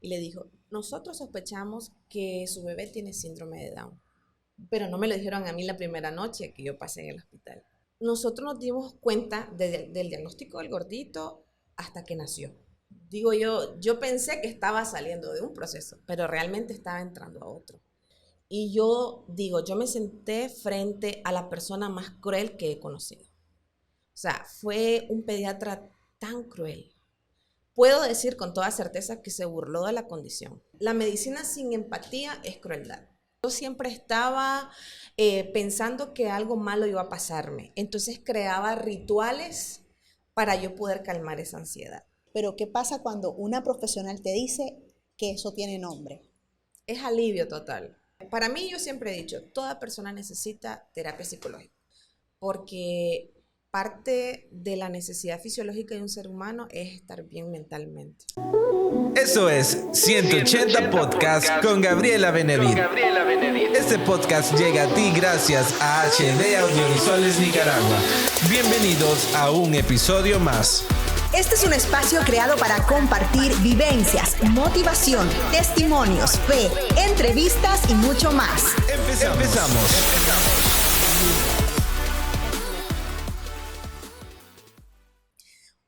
y le dijo, nosotros sospechamos que su bebé tiene síndrome de Down, pero no me lo dijeron a mí la primera noche que yo pasé en el hospital. Nosotros nos dimos cuenta del diagnóstico del gordito hasta que nació. Digo yo pensé que estaba saliendo de un proceso, pero realmente estaba entrando a otro. Y yo me senté frente a la persona más cruel que he conocido. O sea, fue un pediatra tan cruel. Puedo decir con toda certeza que se burló de la condición. La medicina sin empatía es crueldad. Yo siempre estaba pensando que algo malo iba a pasarme. Entonces creaba rituales para yo poder calmar esa ansiedad. Pero ¿qué pasa cuando una profesional te dice que eso tiene nombre? Es alivio total. Para mí, yo siempre he dicho, toda persona necesita terapia psicológica, porque parte de la necesidad fisiológica de un ser humano es estar bien mentalmente. Eso es 180 Podcast con Gabriela Benevid. Este podcast llega a ti gracias a HD Audiovisuales Nicaragua. Bienvenidos a un episodio más. Este es un espacio creado para compartir vivencias, motivación, testimonios, fe, entrevistas y mucho más. Empezamos.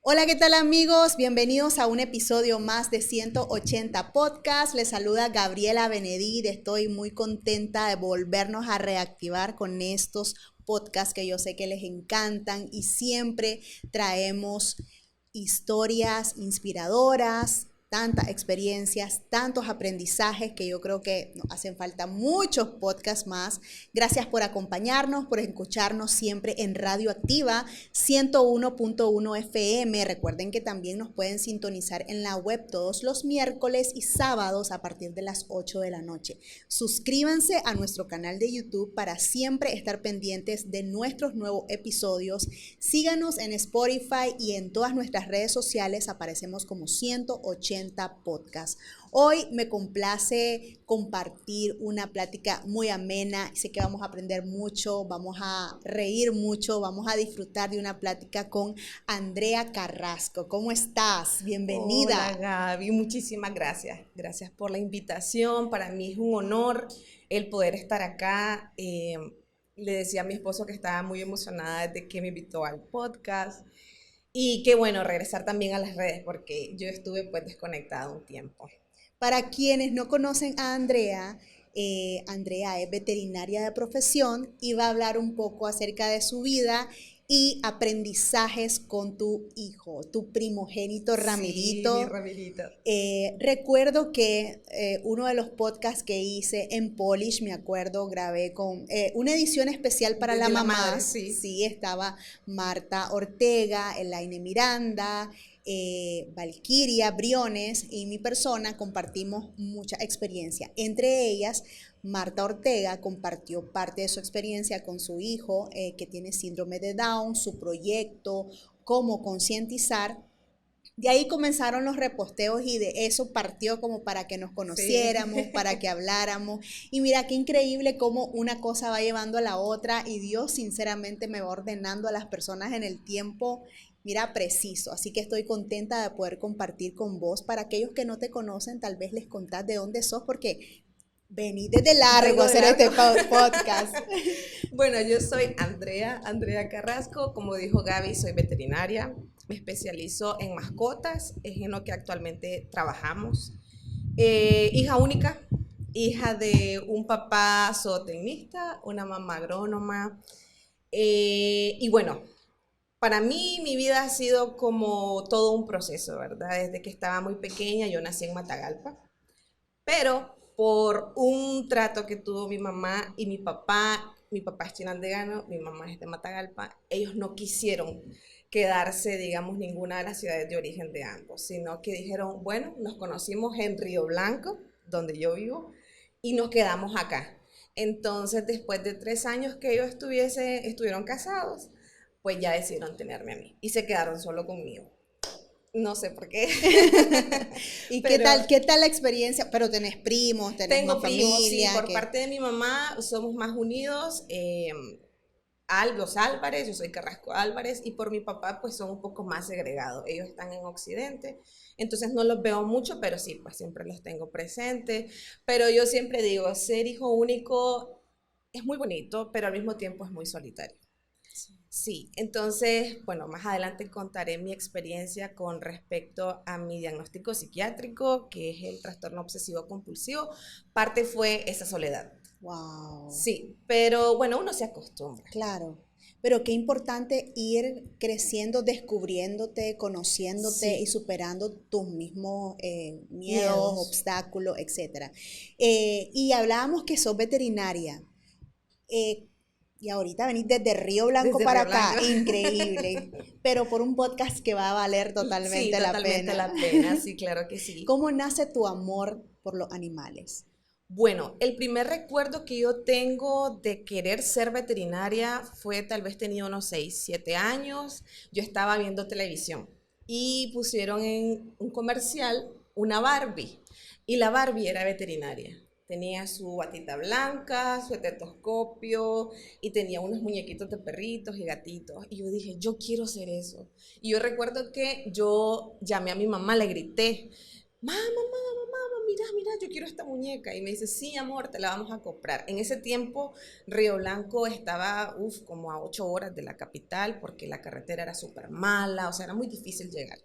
Hola, ¿qué tal amigos? Bienvenidos a un episodio más de 180 Podcast. Les saluda Gabriela Benedid. Estoy muy contenta de volvernos a reactivar con estos podcasts que yo sé que les encantan y siempre traemos historias inspiradoras, tantas experiencias, tantos aprendizajes que yo creo que nos hacen falta muchos podcasts más. Gracias por acompañarnos, por escucharnos siempre en Radio Activa 101.1 FM. Recuerden que también nos pueden sintonizar en la web todos los miércoles y sábados a partir de las 8 de la noche. Suscríbanse a nuestro canal de YouTube para siempre estar pendientes de nuestros nuevos episodios. Síganos en Spotify y en todas nuestras redes sociales aparecemos como 180 Podcast. Hoy me complace compartir una plática muy amena. Sé que vamos a aprender mucho, vamos a reír mucho, vamos a disfrutar de una plática con Andrea Carrasco. ¿Cómo estás? Bienvenida. Hola Gaby, muchísimas gracias. Gracias por la invitación. Para mí es un honor el poder estar acá. Le decía a mi esposo que estaba muy emocionada desde que me invitó al podcast. Y qué bueno regresar también a las redes porque yo estuve pues desconectada un tiempo. Para quienes no conocen a Andrea, Andrea es veterinaria de profesión y va a hablar un poco acerca de su vida y aprendizajes con tu hijo, tu primogénito Ramirito. Sí, mi Ramirito. Recuerdo que uno de los podcasts que hice en Polish, me acuerdo, grabé con una edición especial para la mamá. Madre, sí. Sí, estaba Marta Ortega, Elaine Miranda, Valquiria Briones y mi persona. Compartimos mucha experiencia. Entre ellas, Marta Ortega compartió parte de su experiencia con su hijo que tiene síndrome de Down, su proyecto, cómo concientizar. De ahí comenzaron los reposteos y de eso partió como para que nos conociéramos, sí, para que habláramos. Y mira qué increíble cómo una cosa va llevando a la otra y Dios sinceramente me va ordenando a las personas en el tiempo, mira, preciso. Así que estoy contenta de poder compartir con vos. Para aquellos que no te conocen, tal vez les contás de dónde sos porque vení desde largo a hacer este podcast. Bueno, yo soy Andrea Carrasco. Como dijo Gaby, soy veterinaria. Me especializo en mascotas, es en lo que actualmente trabajamos. Hija única, hija de un papá zootecnista, una mamá agrónoma. Y bueno, para mí mi vida ha sido como todo un proceso, ¿verdad? Desde que estaba muy pequeña, yo nací en Matagalpa, pero por un trato que tuvo mi mamá y mi papá es chinandegano, mi mamá es de Matagalpa, ellos no quisieron quedarse, digamos, ninguna de las ciudades de origen de ambos, sino que dijeron, bueno, nos conocimos en Río Blanco, donde yo vivo, y nos quedamos acá. Entonces, después de 3 años que ellos estuvieron casados, pues ya decidieron tenerme a mí, y se quedaron solo conmigo. No sé por qué. ¿Y qué tal la experiencia? Pero tenés primos, tenés más primos, familia. Sí, por parte de mi mamá somos más unidos. los Álvarez, yo soy Carrasco Álvarez, y por mi papá pues son un poco más segregados. Ellos están en Occidente, entonces no los veo mucho, pero sí, pues siempre los tengo presentes. Pero yo siempre digo, ser hijo único es muy bonito, pero al mismo tiempo es muy solitario. Sí, entonces, bueno, más adelante contaré mi experiencia con respecto a mi diagnóstico psiquiátrico, que es el trastorno obsesivo compulsivo. Parte fue esa soledad. Wow. Sí, pero bueno, uno se acostumbra. Claro. Pero qué importante ir creciendo, descubriéndote, conociéndote Sí. y superando tus mismos miedos, Miedos. obstáculos, etc. Y hablábamos que sos veterinaria. Y ahorita venís desde Río Blanco Desde para Río acá, Blanco. increíble. Pero por un podcast que va a valer Sí, totalmente la totalmente pena. la pena, sí, claro que sí. ¿Cómo nace tu amor por los animales? Bueno, el primer recuerdo que yo tengo de querer ser veterinaria fue tal vez tenía unos 6, 7 años. Yo estaba viendo televisión y pusieron en un comercial una Barbie y la Barbie era veterinaria. Tenía su batita blanca, su estetoscopio y tenía unos muñequitos de perritos y gatitos. Y yo dije, yo quiero ser eso. Y yo recuerdo que yo llamé a mi mamá, le grité, mamá, mira, mira, yo quiero esta muñeca. Y me dice, sí, amor, te la vamos a comprar. En ese tiempo, Río Blanco estaba, como a 8 horas de la capital, porque la carretera era súper mala, o sea, era muy difícil llegar.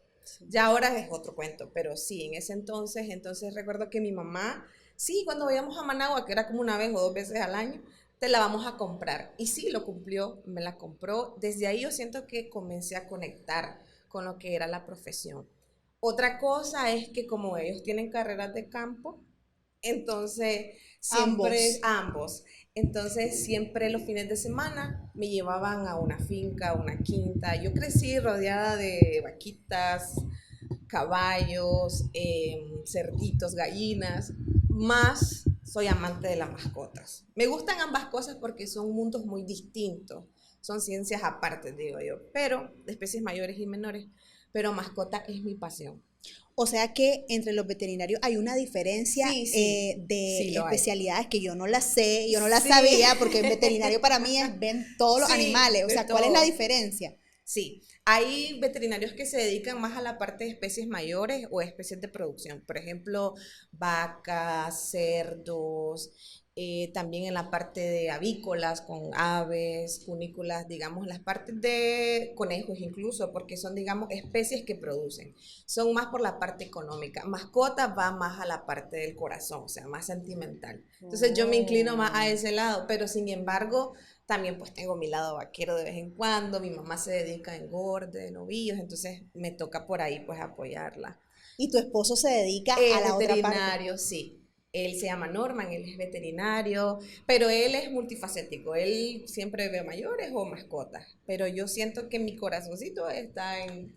Ya ahora es otro cuento, pero sí, en ese entonces recuerdo que mi mamá, sí, cuando vayamos a Managua, que era como una vez o 2 veces al año, te la vamos a comprar. Y sí, lo cumplió, me la compró. Desde ahí yo siento que comencé a conectar con lo que era la profesión. Otra cosa es que como ellos tienen carreras de campo, entonces ambos, entonces siempre los fines de semana me llevaban a una finca, a una quinta. Yo crecí rodeada de vaquitas, caballos, cerditos, gallinas, más soy amante de las mascotas. Me gustan ambas cosas porque son mundos muy distintos, son ciencias aparte, digo yo, pero de especies mayores y menores, pero mascota es mi pasión. O sea que entre los veterinarios hay una diferencia Sí, sí, de sí lo hay. especialidades que yo no las sé, yo no las Sí. sabía, porque el veterinario para mí es ven todos los Sí, animales. O de sea, ¿cuál es la todo. diferencia? Sí, hay veterinarios que se dedican más a la parte de especies mayores o especies de producción, por ejemplo, vacas, cerdos, también en la parte de avícolas con aves, cunícolas, digamos, las partes de conejos incluso, porque son, digamos, especies que producen, son más por la parte económica. Mascotas va más a la parte del corazón, o sea, más sentimental. Entonces yo me inclino más a ese lado, pero sin embargo también pues tengo mi lado vaquero de vez en cuando, mi mamá se dedica a engorde de novillos, entonces me toca por ahí pues apoyarla. Y tu esposo se dedica a la otra parte. Veterinario, sí. Él se llama Norman, él es veterinario, pero él es multifacético, él siempre ve mayores o mascotas, pero yo siento que mi corazoncito está en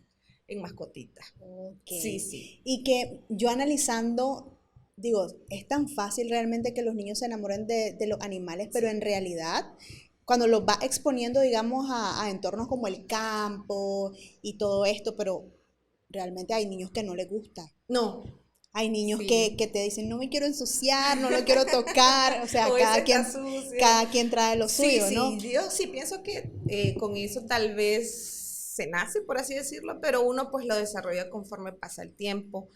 mascotitas. Ok. Sí, sí. Y que yo analizando, digo, es tan fácil realmente que los niños se enamoren de los animales, pero en realidad, cuando los va exponiendo, digamos, a entornos como el campo y todo esto, pero realmente hay niños que no les gusta. No, Hay niños sí. que te dicen, no me quiero ensuciar, no lo quiero tocar, o sea, O ese está sucio. cada quien trae lo Sí, suyo, sí, ¿no? yo sí pienso que con eso tal vez se nace, por así decirlo, pero uno pues lo desarrolla conforme pasa el tiempo.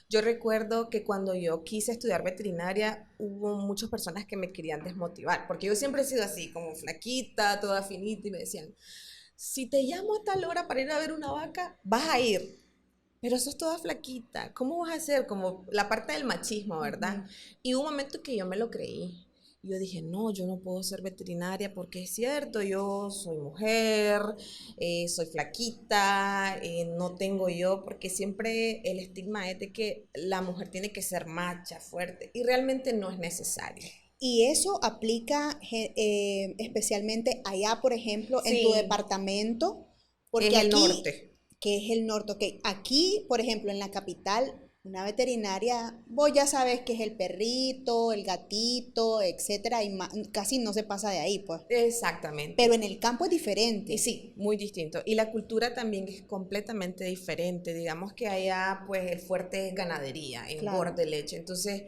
Yo recuerdo que cuando yo quise estudiar veterinaria, hubo muchas personas que me querían desmotivar, porque yo siempre he sido así, como flaquita, toda finita, y me decían, si te llamo a tal hora para ir a ver una vaca, vas a ir. Pero sos toda flaquita, ¿cómo vas a hacer? Como la parte del machismo, ¿verdad? Y hubo un momento que yo me lo creí. Yo dije, no, yo no puedo ser veterinaria porque es cierto, yo soy mujer, soy flaquita, no tengo yo, porque siempre el estigma es de que la mujer tiene que ser macha, fuerte, y realmente no es necesario. Y eso aplica especialmente allá, por ejemplo, en tu Sí, departamento, porque en el aquí, norte. que es el norte, ok, aquí, por ejemplo, en la capital, una veterinaria, vos ya sabes que es el perrito, el gatito, etcétera, y casi no se pasa de ahí, pues. Exactamente. Pero en el campo es Y diferente. sí, muy distinto. Y la cultura también es completamente diferente. Digamos que allá, pues, el fuerte es ganadería, Claro. engorde leche. Entonces,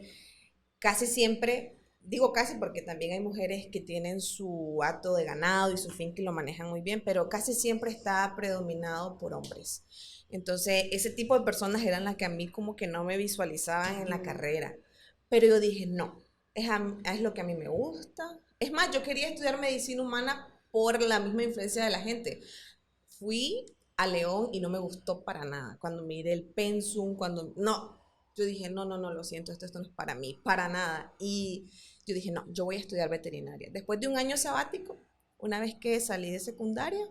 casi siempre digo casi porque también hay mujeres que tienen su hato de ganado y su finca y lo manejan muy bien, pero casi siempre está predominado por hombres. Entonces, ese tipo de personas eran las que a mí como que no me visualizaban en la carrera. Pero yo dije, no, es lo que a mí me gusta. Es más, yo quería estudiar medicina humana por la misma influencia de la gente. Fui a León y no me gustó para nada. Cuando miré el pensum, no, yo dije, no, lo siento, esto no es para mí, para nada. Y yo dije, no, yo voy a estudiar veterinaria. Después de un año sabático, una vez que salí de secundaria,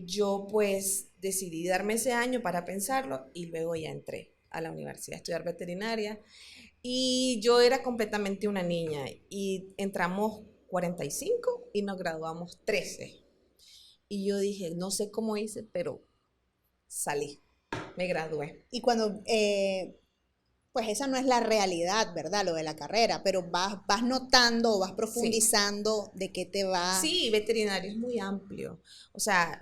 yo pues decidí darme ese año para pensarlo y luego ya entré a la universidad a estudiar veterinaria. Y yo era completamente una niña y entramos 45 y nos graduamos 13. Y yo dije, no sé cómo hice, pero salí, me gradué. Y cuando, pues esa no es la realidad, ¿verdad? Lo de la carrera, pero vas notando o vas Sí. profundizando de qué te va. Sí, veterinario es muy amplio. O sea,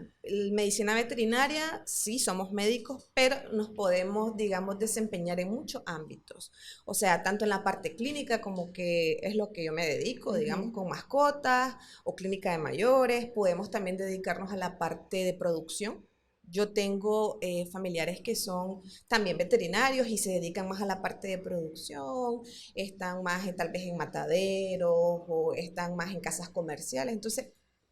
medicina veterinaria, sí, somos médicos, pero nos podemos, digamos, desempeñar en muchos ámbitos. O sea, tanto en la parte clínica como que es lo que yo me dedico, digamos, con mascotas o clínica de mayores. Podemos también dedicarnos a la parte de producción. Yo tengo familiares que son también veterinarios y se dedican más a la parte de producción, están más tal vez en mataderos o están más en casas comerciales. Entonces,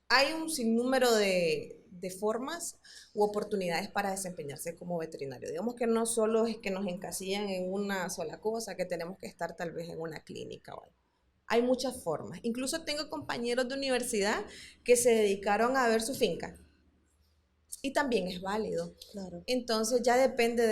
hay un sinnúmero de formas u oportunidades para desempeñarse como veterinario. Digamos que no solo es que nos encasillan en una sola cosa, que tenemos que estar tal vez en una clínica o algo. Hay muchas formas. Incluso tengo compañeros de universidad que se dedicaron a ver su finca y también es válido. Claro. Entonces ya depende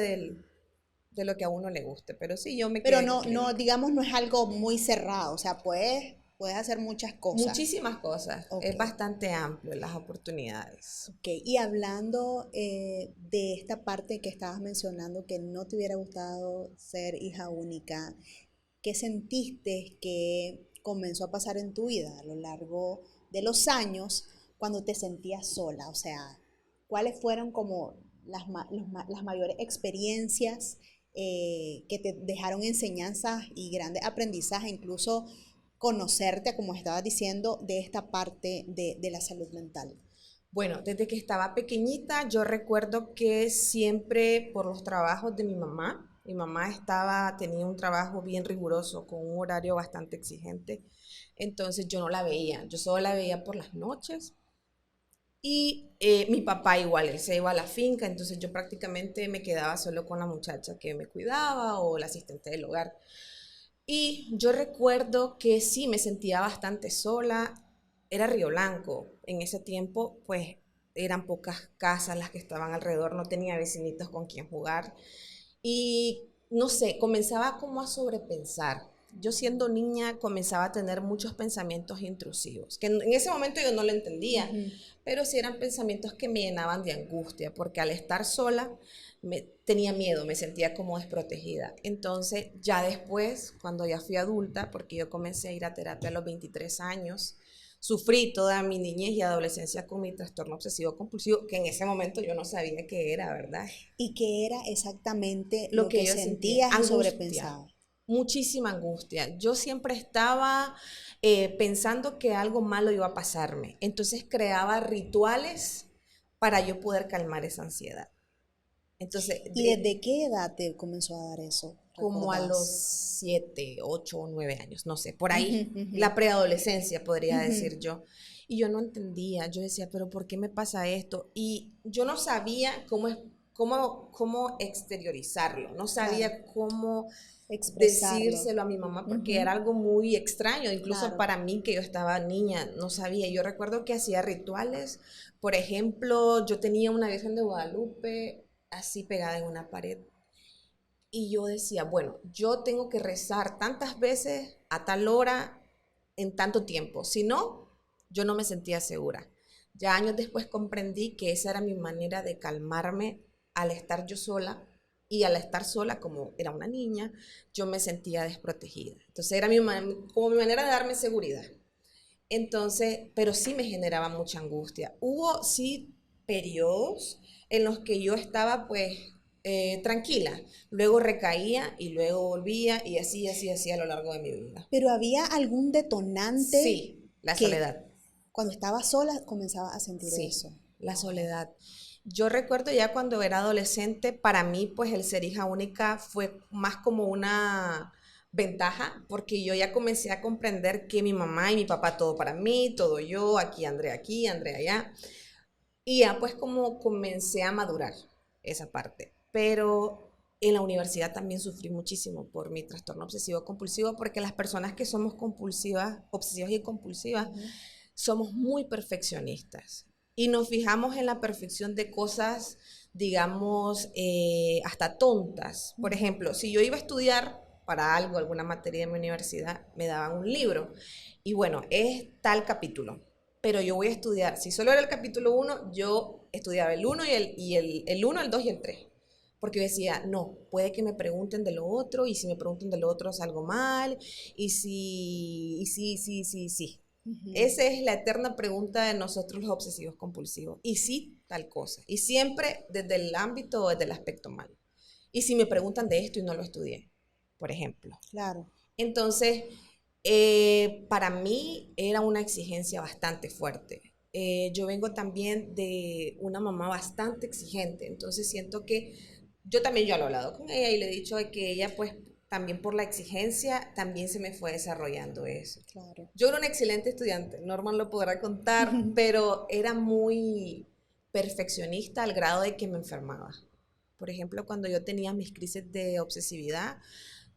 de lo que a uno le guste, pero sí, yo me Pero quedé en no, clínica. digamos, no es algo muy cerrado, o sea, puedes hacer muchas cosas. Muchísimas cosas, Ok. es bastante amplio las oportunidades. Ok, y hablando de esta parte que estabas mencionando, que no te hubiera gustado ser hija única, ¿qué sentiste que comenzó a pasar en tu vida a lo largo de los años cuando te sentías sola? O sea, ¿cuáles fueron como las mayores experiencias que te dejaron enseñanzas y grandes aprendizajes, incluso conocerte, como estabas diciendo, de esta parte de la salud mental? Bueno, desde que estaba pequeñita, yo recuerdo que siempre por los trabajos de mi mamá tenía un trabajo bien riguroso, con un horario bastante exigente, entonces yo no la veía, yo solo la veía por las noches. Y mi papá igual, él se iba a la finca, entonces yo prácticamente me quedaba solo con la muchacha que me cuidaba o la asistente del hogar. Y yo recuerdo que sí, me sentía bastante sola. Era Río Blanco. En ese tiempo, pues eran pocas casas las que estaban alrededor, no tenía vecinitos con quien jugar. Y no sé, comenzaba como a sobrepensar. Yo siendo niña comenzaba a tener muchos pensamientos intrusivos, que en ese momento yo no lo entendía, pero sí eran pensamientos que me llenaban de angustia, porque al estar sola tenía miedo, me sentía como desprotegida. Entonces, ya después, cuando ya fui adulta, porque yo comencé a ir a terapia a los 23 años, sufrí toda mi niñez y adolescencia con mi trastorno obsesivo compulsivo, que en ese momento yo no sabía qué era, ¿verdad? ¿Y qué era exactamente Lo lo que que yo sentía, sentías y angustia, sobrepensabas? muchísima angustia. Yo siempre estaba pensando que algo malo iba a pasarme, entonces creaba rituales para yo poder calmar esa ansiedad. Entonces, ¿Y desde qué edad te comenzó a dar eso? como a los ¿Recordás? 7, 8 o 9 años, no sé, por Ujú, ahí, ujú, la preadolescencia podría ujú. decir yo. Y yo no entendía, yo decía, pero ¿por qué me pasa esto? Y yo no sabía cómo exteriorizarlo, no Claro, sabía cómo expresarlo. decírselo a mi mamá porque Ujú, era algo muy extraño, incluso claro. para mí que yo estaba niña, no sabía. Yo recuerdo que hacía rituales, por ejemplo, yo tenía una Virgen de Guadalupe así pegada en una pared y yo decía, bueno, yo tengo que rezar tantas veces a tal hora en tanto tiempo, si no, yo no me sentía segura. Ya años después comprendí que esa era mi manera de calmarme al estar yo sola y al estar sola, como era una niña, yo me sentía desprotegida. Entonces era como mi manera de darme seguridad. Entonces, pero sí me generaba mucha angustia. Hubo sí periodos en los que yo estaba pues tranquila. Luego recaía y luego volvía y así a lo largo de mi vida. Pero ¿había algún detonante? Sí, la que soledad. Cuando estaba sola comenzaba a sentir Sí, eso? la soledad. Yo recuerdo ya cuando era adolescente, para mí pues el ser hija única fue más como una ventaja, porque yo ya comencé a comprender que mi mamá y mi papá todo para mí, todo yo, aquí, Andrea allá. Y ya pues como comencé a madurar esa parte. Pero en la universidad también sufrí muchísimo por mi trastorno obsesivo compulsivo, porque las personas que somos compulsivas, obsesivas y compulsivas, somos muy perfeccionistas y nos fijamos en la perfección de cosas, digamos, hasta tontas. Por ejemplo, si yo iba a estudiar para algo, alguna materia de mi universidad, me daban un libro y bueno, es tal capítulo, pero yo voy a estudiar, si solo era el capítulo 1, yo estudiaba el 1 el 1, el 2 y el 3. Porque yo decía, no, puede que me pregunten de lo otro, y si me preguntan de lo otro salgo mal, sí. Esa es la eterna pregunta de nosotros los obsesivos compulsivos. Y sí, tal cosa. Y siempre desde el ámbito o desde el aspecto malo. Y si me preguntan de esto y no lo estudié, por ejemplo. Claro. Entonces, para mí era una exigencia bastante fuerte. Yo vengo también de una mamá bastante exigente, entonces siento que yo también yo lo he hablado con ella y le he dicho de que ella pues también por la exigencia también se me fue desarrollando eso. Claro. Yo era una excelente estudiante, Norman lo podrá contar, pero era muy perfeccionista al grado de que me enfermaba. Por ejemplo, cuando yo tenía mis crisis de obsesividad,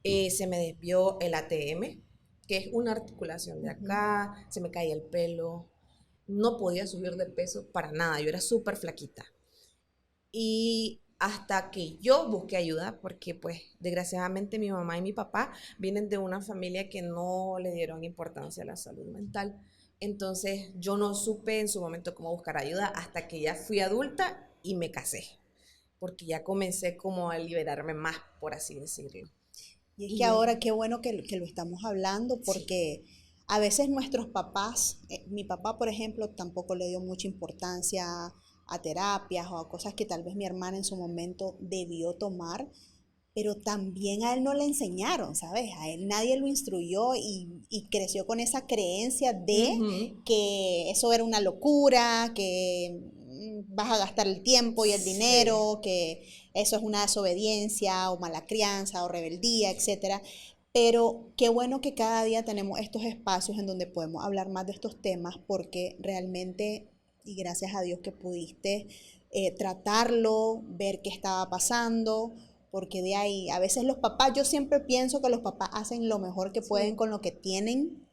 se me desvió el ATM, que es una articulación de acá, se me caía el pelo, no podía subir de peso para nada, yo era súper flaquita. Y hasta que yo busqué ayuda, porque pues desgraciadamente mi mamá y mi papá vienen de una familia que no le dieron importancia a la salud mental. Entonces yo no supe en su momento cómo buscar ayuda hasta que ya fui adulta y me casé, porque ya comencé como a liberarme más, por así decirlo. Y es que ahora qué bueno que lo estamos hablando, Sí. porque a veces nuestros papás, mi papá por ejemplo tampoco le dio mucha importancia a terapias o a cosas que tal vez mi hermana en su momento debió tomar, pero también a él no le enseñaron, ¿sabes? A él nadie lo instruyó y creció con esa creencia de que eso era una locura, que vas a gastar el tiempo y el dinero, que eso es una desobediencia o mala crianza o rebeldía, etcétera. Pero qué bueno que cada día tenemos estos espacios en donde podemos hablar más de estos temas, porque realmente, y gracias a Dios que pudiste tratarlo, ver qué estaba pasando, porque de ahí, a veces los papás, yo siempre pienso que los papás hacen lo mejor que pueden con lo que tienen,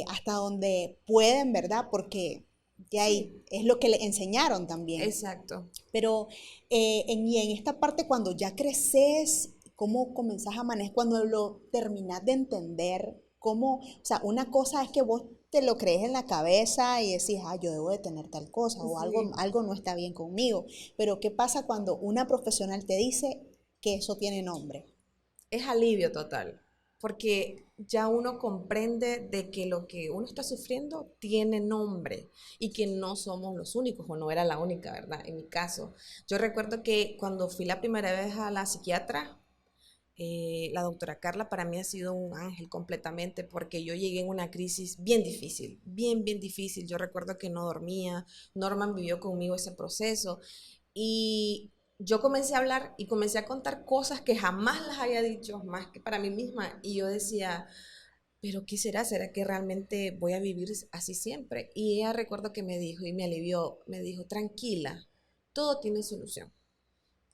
hasta donde pueden, ¿verdad? Porque de ahí es lo que le enseñaron también. Exacto. Pero en esta parte, cuando ya creces, ¿cómo comenzás a manejar? Cuando lo terminás de entender, ¿cómo? O sea, una cosa es que vos te lo crees en la cabeza y decís, yo debo de tener tal cosa, o algo no está bien conmigo. Pero ¿qué pasa cuando una profesional te dice que eso tiene nombre? Es alivio total, porque ya uno comprende de que lo que uno está sufriendo tiene nombre y que no somos los únicos, o no era la única, ¿verdad? En mi caso, yo recuerdo que cuando fui la primera vez a la psiquiatra, la doctora Carla para mí ha sido un ángel completamente, porque yo llegué en una crisis bien difícil, bien difícil. Yo recuerdo que no dormía, Norman vivió conmigo ese proceso y yo comencé a hablar y comencé a contar cosas que jamás las había dicho, más que para mí misma, y yo decía, pero ¿qué será? ¿Será que realmente voy a vivir así siempre? Y ella recuerdo que me dijo y me alivió, me dijo, tranquila, todo tiene solución.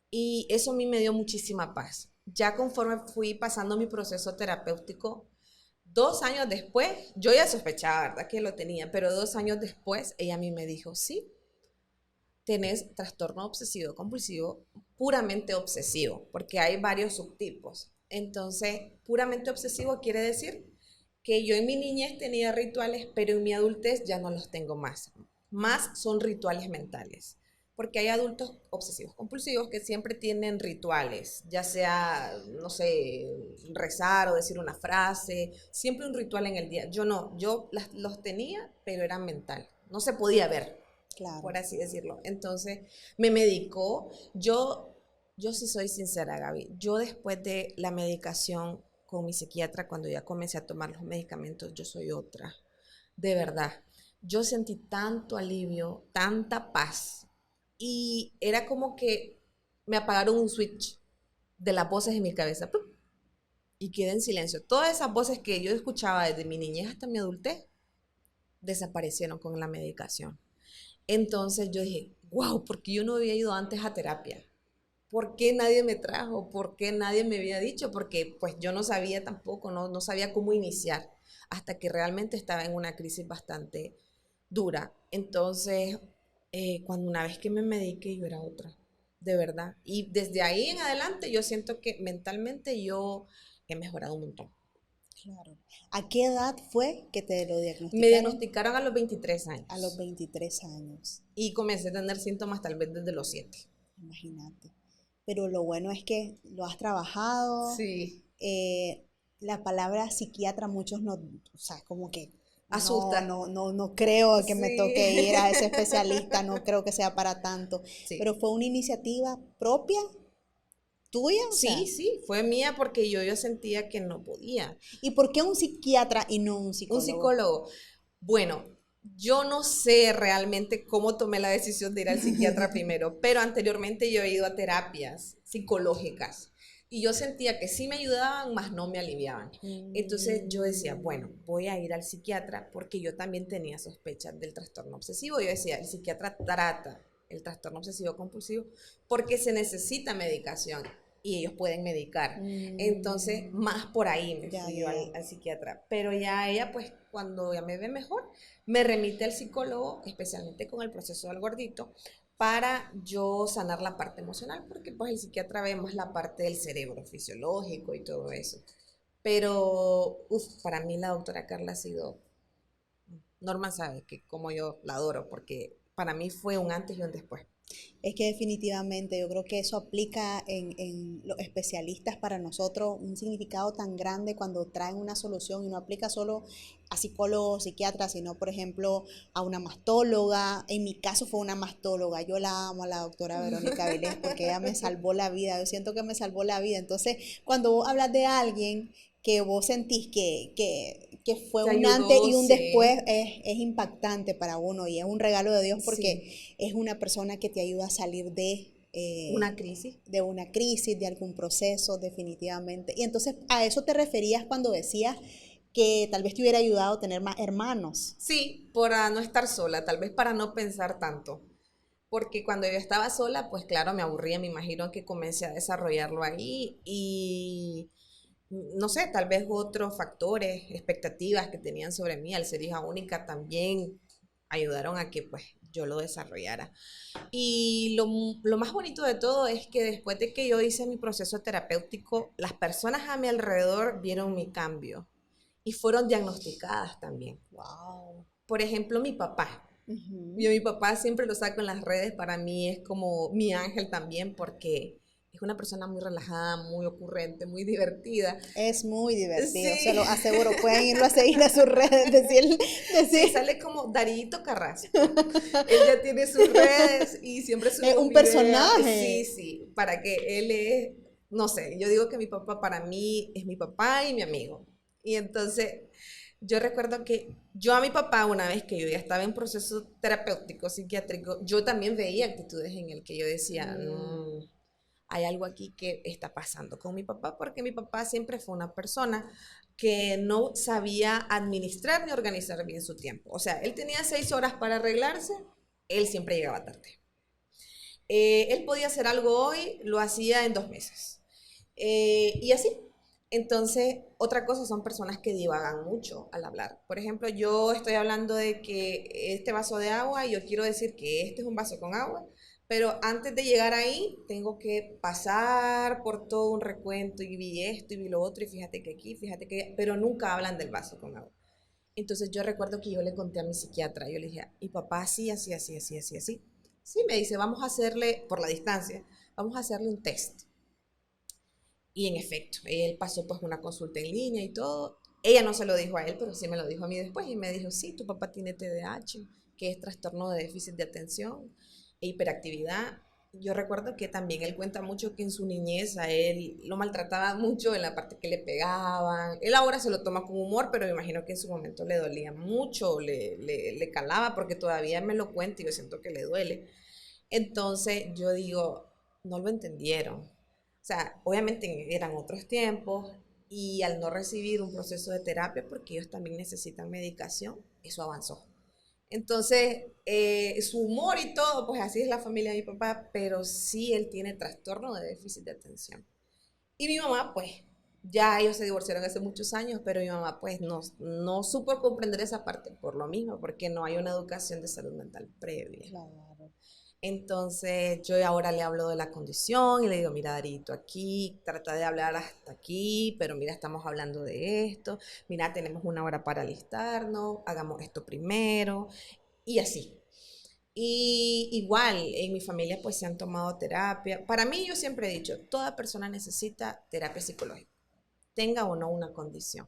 Y eso a mí me dio muchísima paz. Ya conforme fui pasando mi proceso terapéutico, 2 años después, yo ya sospechaba, ¿verdad? Que lo tenía, pero 2 años después, ella a mí me dijo, sí, tenés trastorno obsesivo compulsivo, puramente obsesivo, porque hay varios subtipos. Entonces, puramente obsesivo quiere decir que yo en mi niñez tenía rituales, pero en mi adultez ya no los tengo más. Más son rituales mentales, porque hay adultos obsesivos compulsivos que siempre tienen rituales, ya sea, no sé, rezar o decir una frase, siempre un ritual en el día. Yo no, yo los tenía, pero era mental, no se podía ver. Claro. Por así decirlo. Entonces me medicó. Yo Yo sí soy sincera, Gaby. Yo después de la medicación con mi psiquiatra, cuando ya comencé a tomar los medicamentos, yo soy otra. De verdad. Yo sentí tanto alivio, tanta paz. Y era como que me apagaron un switch de las voces en mi cabeza. ¡Pum! Y quedé en silencio. Todas esas voces que yo escuchaba desde mi niñez hasta mi adultez, desaparecieron con la medicación. Entonces yo dije, wow, ¿por qué yo no había ido antes a terapia? ¿Por qué nadie me trajo? ¿Por qué nadie me había dicho? Porque pues yo no sabía tampoco, no sabía cómo iniciar, hasta que realmente estaba en una crisis bastante dura. Entonces, cuando una vez que me mediqué, yo era otra, de verdad. Y desde ahí en adelante yo siento que mentalmente yo he mejorado un montón. Claro. ¿A qué edad fue que te lo Me diagnosticaron? diagnosticaron a los 23 años. A los 23 años, Y comencé a tener síntomas tal vez desde los 7. imagínate. Pero lo bueno es que lo has trabajado. Sí. La palabra psiquiatra muchos no, o sea, como que Asusta. no creo que me Sí. toque ir a ese especialista, no creo que sea para tanto. Sí. Pero fue una iniciativa propia, tuya, o sea, Sí, fue mía porque yo sentía que no podía. ¿y por qué un psiquiatra y no un Un psicólogo? psicólogo. Bueno, yo no sé realmente cómo tomé la decisión de ir al psiquiatra primero, pero anteriormente yo he ido a terapias psicológicas y yo sentía que sí me ayudaban, más no me aliviaban. Entonces yo decía, bueno, voy a ir al psiquiatra porque yo también tenía sospechas del trastorno obsesivo. Yo decía, el psiquiatra trata el trastorno obsesivo compulsivo porque se necesita medicación y ellos pueden medicar. Entonces, más por ahí me fui yo al psiquiatra. Pero ya ella, pues, cuando ya me ve mejor, me remite al psicólogo, especialmente con el proceso del gordito, para yo sanar la parte emocional, porque pues el psiquiatra ve más la parte del cerebro fisiológico y todo eso. Pero, para mí la doctora Carla ha sido, Norma sabe que como yo la adoro, porque para mí fue un antes y un después. Es que definitivamente yo creo que eso aplica en los especialistas para nosotros un significado tan grande cuando traen una solución y no aplica solo a psicólogos, psiquiatras, sino por ejemplo a una mastóloga. En mi caso fue una mastóloga. Yo la amo a la doctora Verónica Vilés porque ella me salvó la vida. Yo siento que me salvó la vida. Entonces, cuando vos hablas de alguien que vos sentís que fue Te un ayudó, antes y un sí. después, es impactante para uno y es un regalo de Dios porque Sí. es una persona que te ayuda a salir Una crisis. de una crisis, de algún proceso, definitivamente. Y entonces a eso te referías cuando decías que tal vez te hubiera ayudado a tener más hermanos. Sí, para no estar sola, tal vez para no pensar tanto. Porque cuando yo estaba sola, pues claro, me aburría, me imagino que comencé a desarrollarlo ahí y no sé, tal vez otros factores, expectativas que tenían sobre mí al ser hija única también ayudaron a que pues yo lo desarrollara. Y lo más bonito de todo es que después de que yo hice mi proceso terapéutico, las personas a mi alrededor vieron mi cambio y fueron diagnosticadas también. Wow. Por ejemplo, mi papá. Uh-huh. Yo mi papá siempre lo saco en las redes, para mí es como mi ángel también porque es una persona muy relajada, muy ocurrente, muy divertida. Es muy divertido, Sí. se lo aseguro. Pueden irlo a seguir a sus redes, Sí, sale como Darito Carrasco. Ella tiene sus redes y siempre sube Es un video. personaje. Sí, para que él es, no sé, yo digo que mi papá para mí es mi papá y mi amigo. Y entonces yo recuerdo que yo a mi papá, una vez que yo ya estaba en proceso terapéutico, psiquiátrico, yo también veía actitudes en él que yo decía, hay algo aquí que está pasando con mi papá, porque mi papá siempre fue una persona que no sabía administrar ni organizar bien su tiempo. O sea, él tenía 6 horas para arreglarse, él siempre llegaba tarde. Él podía hacer algo hoy, lo hacía en 2 meses. Y así. Entonces, otra cosa son personas que divagan mucho al hablar. Por ejemplo, yo estoy hablando de que este vaso de agua, y yo quiero decir que este es un vaso con agua, pero antes de llegar ahí, tengo que pasar por todo un recuento y vi esto y vi lo otro y fíjate que aquí, fíjate que... Pero nunca hablan del vaso con agua. Entonces yo recuerdo que yo le conté a mi psiquiatra, yo le dije, y papá así. Sí, me dice, vamos a hacerle, por la distancia, vamos a hacerle un test. Y en efecto, él pasó pues una consulta en línea y todo. Ella no se lo dijo a él, pero sí me lo dijo a mí después y me dijo, sí, tu papá tiene TDAH, que es trastorno de déficit de atención e hiperactividad. yo recuerdo que también él cuenta mucho que en su niñez a él lo maltrataban mucho en la parte que le pegaban. Él ahora se lo toma con humor, pero me imagino que en su momento le dolía mucho, le calaba, porque todavía me lo cuenta y yo siento que le duele. Entonces yo digo, no lo entendieron. O sea, obviamente eran otros tiempos y al no recibir un proceso de terapia, porque ellos también necesitan medicación, eso avanzó. Entonces, su humor y todo, pues así es la familia de mi papá, pero sí él tiene trastorno de déficit de atención. Y mi mamá, pues, ya ellos se divorciaron hace muchos años, pero mi mamá, pues, no supo comprender esa parte por lo mismo, porque no hay una educación de salud mental previa. Claro. Entonces yo ahora le hablo de la condición y le digo, mira Darito, aquí trata de hablar hasta aquí, pero mira, estamos hablando de esto, mira, tenemos una hora para alistarnos, hagamos esto primero y así. Y igual, en mi familia pues se han tomado terapia. Para mí yo siempre he dicho, toda persona necesita terapia psicológica, tenga o no una condición,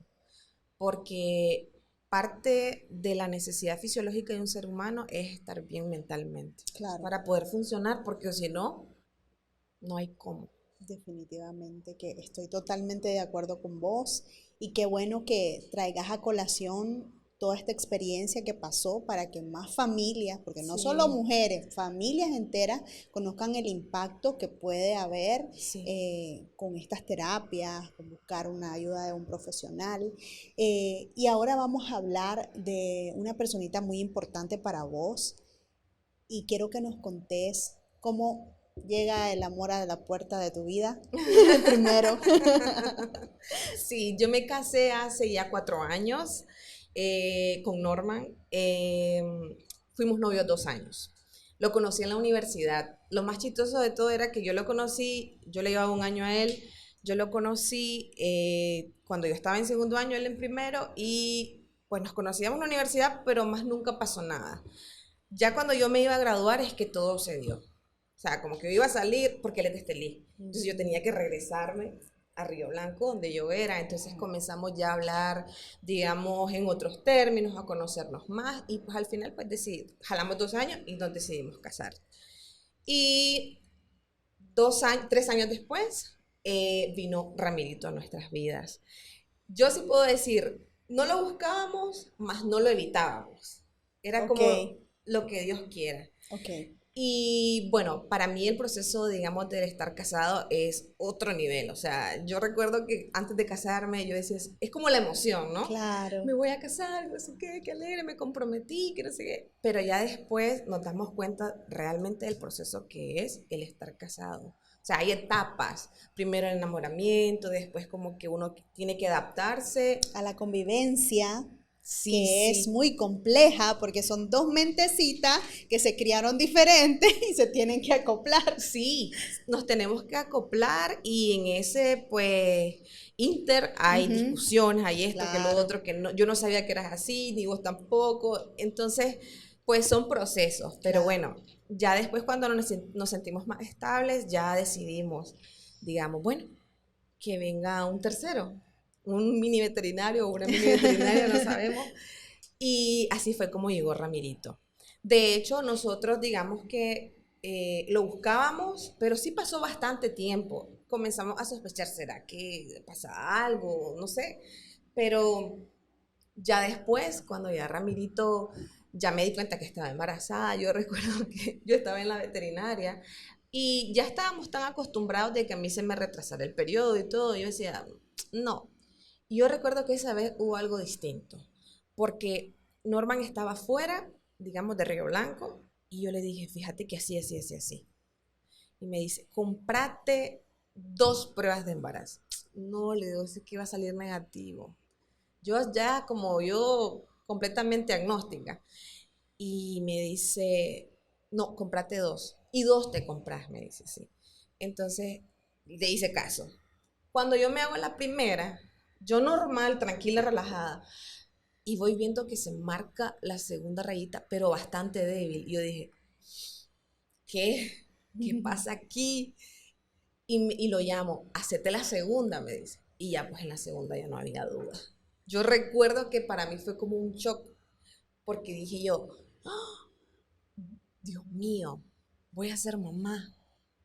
porque parte de la necesidad fisiológica de un ser humano es estar bien mentalmente, Claro. para poder funcionar, porque si no, no hay cómo. Definitivamente que estoy totalmente de acuerdo con vos y qué bueno que traigas a colación toda esta experiencia que pasó para que más familias, porque no Sí. solo mujeres, familias enteras conozcan el impacto que puede haber Sí. con estas terapias, con buscar una ayuda de un profesional. Y ahora vamos a hablar de una personita muy importante para vos y quiero que nos contés cómo llega el amor a la puerta de tu vida primero. Sí, yo me casé hace ya 4 años con Norman. Fuimos novios 2 años. Lo conocí en la universidad. Lo más chistoso de todo era que yo lo conocí, yo le llevaba 1 año a él, yo lo conocí cuando yo estaba en segundo año, él en primero, y pues nos conocíamos en la universidad, pero más nunca pasó nada. Ya cuando yo me iba a graduar es que todo se dio. O sea, como que yo iba a salir porque él es de Estelí. Entonces yo tenía que regresarme a Río Blanco, donde yo era. Entonces comenzamos ya a hablar, digamos, en otros términos, a conocernos más. Y pues al final, pues jalamos 2 años y nos decidimos casar. Y 3 años después vino Ramirito a nuestras vidas. Yo sí puedo decir, no lo buscábamos, más no lo evitábamos. Era como lo que Dios quiera. Ok. Y bueno, para mí el proceso, digamos, de estar casado es otro nivel. O sea, yo recuerdo que antes de casarme yo decía, es como la emoción, ¿no? Claro. Me voy a casar, no sé qué alegre, me comprometí, que no sé qué. Pero ya después nos damos cuenta realmente del proceso que es el estar casado. O sea, hay etapas. Primero el enamoramiento, después como que uno tiene que adaptarse a la convivencia. Sí, que sí. es muy compleja porque son dos mentecitas que se criaron diferentes y se tienen que acoplar. Sí, nos tenemos que acoplar y en ese, pues, hay discusiones, hay esto, que lo otro, que no, yo no sabía que eras así, ni vos tampoco. Entonces, pues son procesos, pero bueno, ya después cuando nos sentimos más estables, ya decidimos, digamos, bueno, que venga un tercero, un mini veterinario o una mini veterinaria, no sabemos. Y así fue como llegó Ramirito. De hecho, nosotros digamos que lo buscábamos, pero sí pasó bastante tiempo. Comenzamos a sospechar, ¿será que pasa algo? No sé. Pero ya después, cuando ya Ramirito, ya me di cuenta que estaba embarazada, yo recuerdo que yo estaba en la veterinaria y ya estábamos tan acostumbrados de que a mí se me retrasara el periodo y todo. Yo decía, no. Y yo recuerdo que esa vez hubo algo distinto, porque Norman estaba fuera, digamos, de Río Blanco, y yo le dije, fíjate que así, así, así, así. Y me dice, comprate 2 pruebas de embarazo. No, le digo, sé que iba a salir negativo. Yo ya como yo completamente agnóstica. Y me dice, no, comprate 2. Y 2 te compras, me dice, sí. Entonces, le hice caso. Cuando yo me hago la primera, yo normal, tranquila, relajada, y voy viendo que se marca la segunda rayita, pero bastante débil. Y yo dije, ¿qué? ¿Qué pasa aquí? Y lo llamo, hacete la segunda, me dice. Y ya pues en la segunda ya no había duda. Yo recuerdo que para mí fue como un shock, porque dije yo, ¡oh! Dios mío, voy a ser mamá.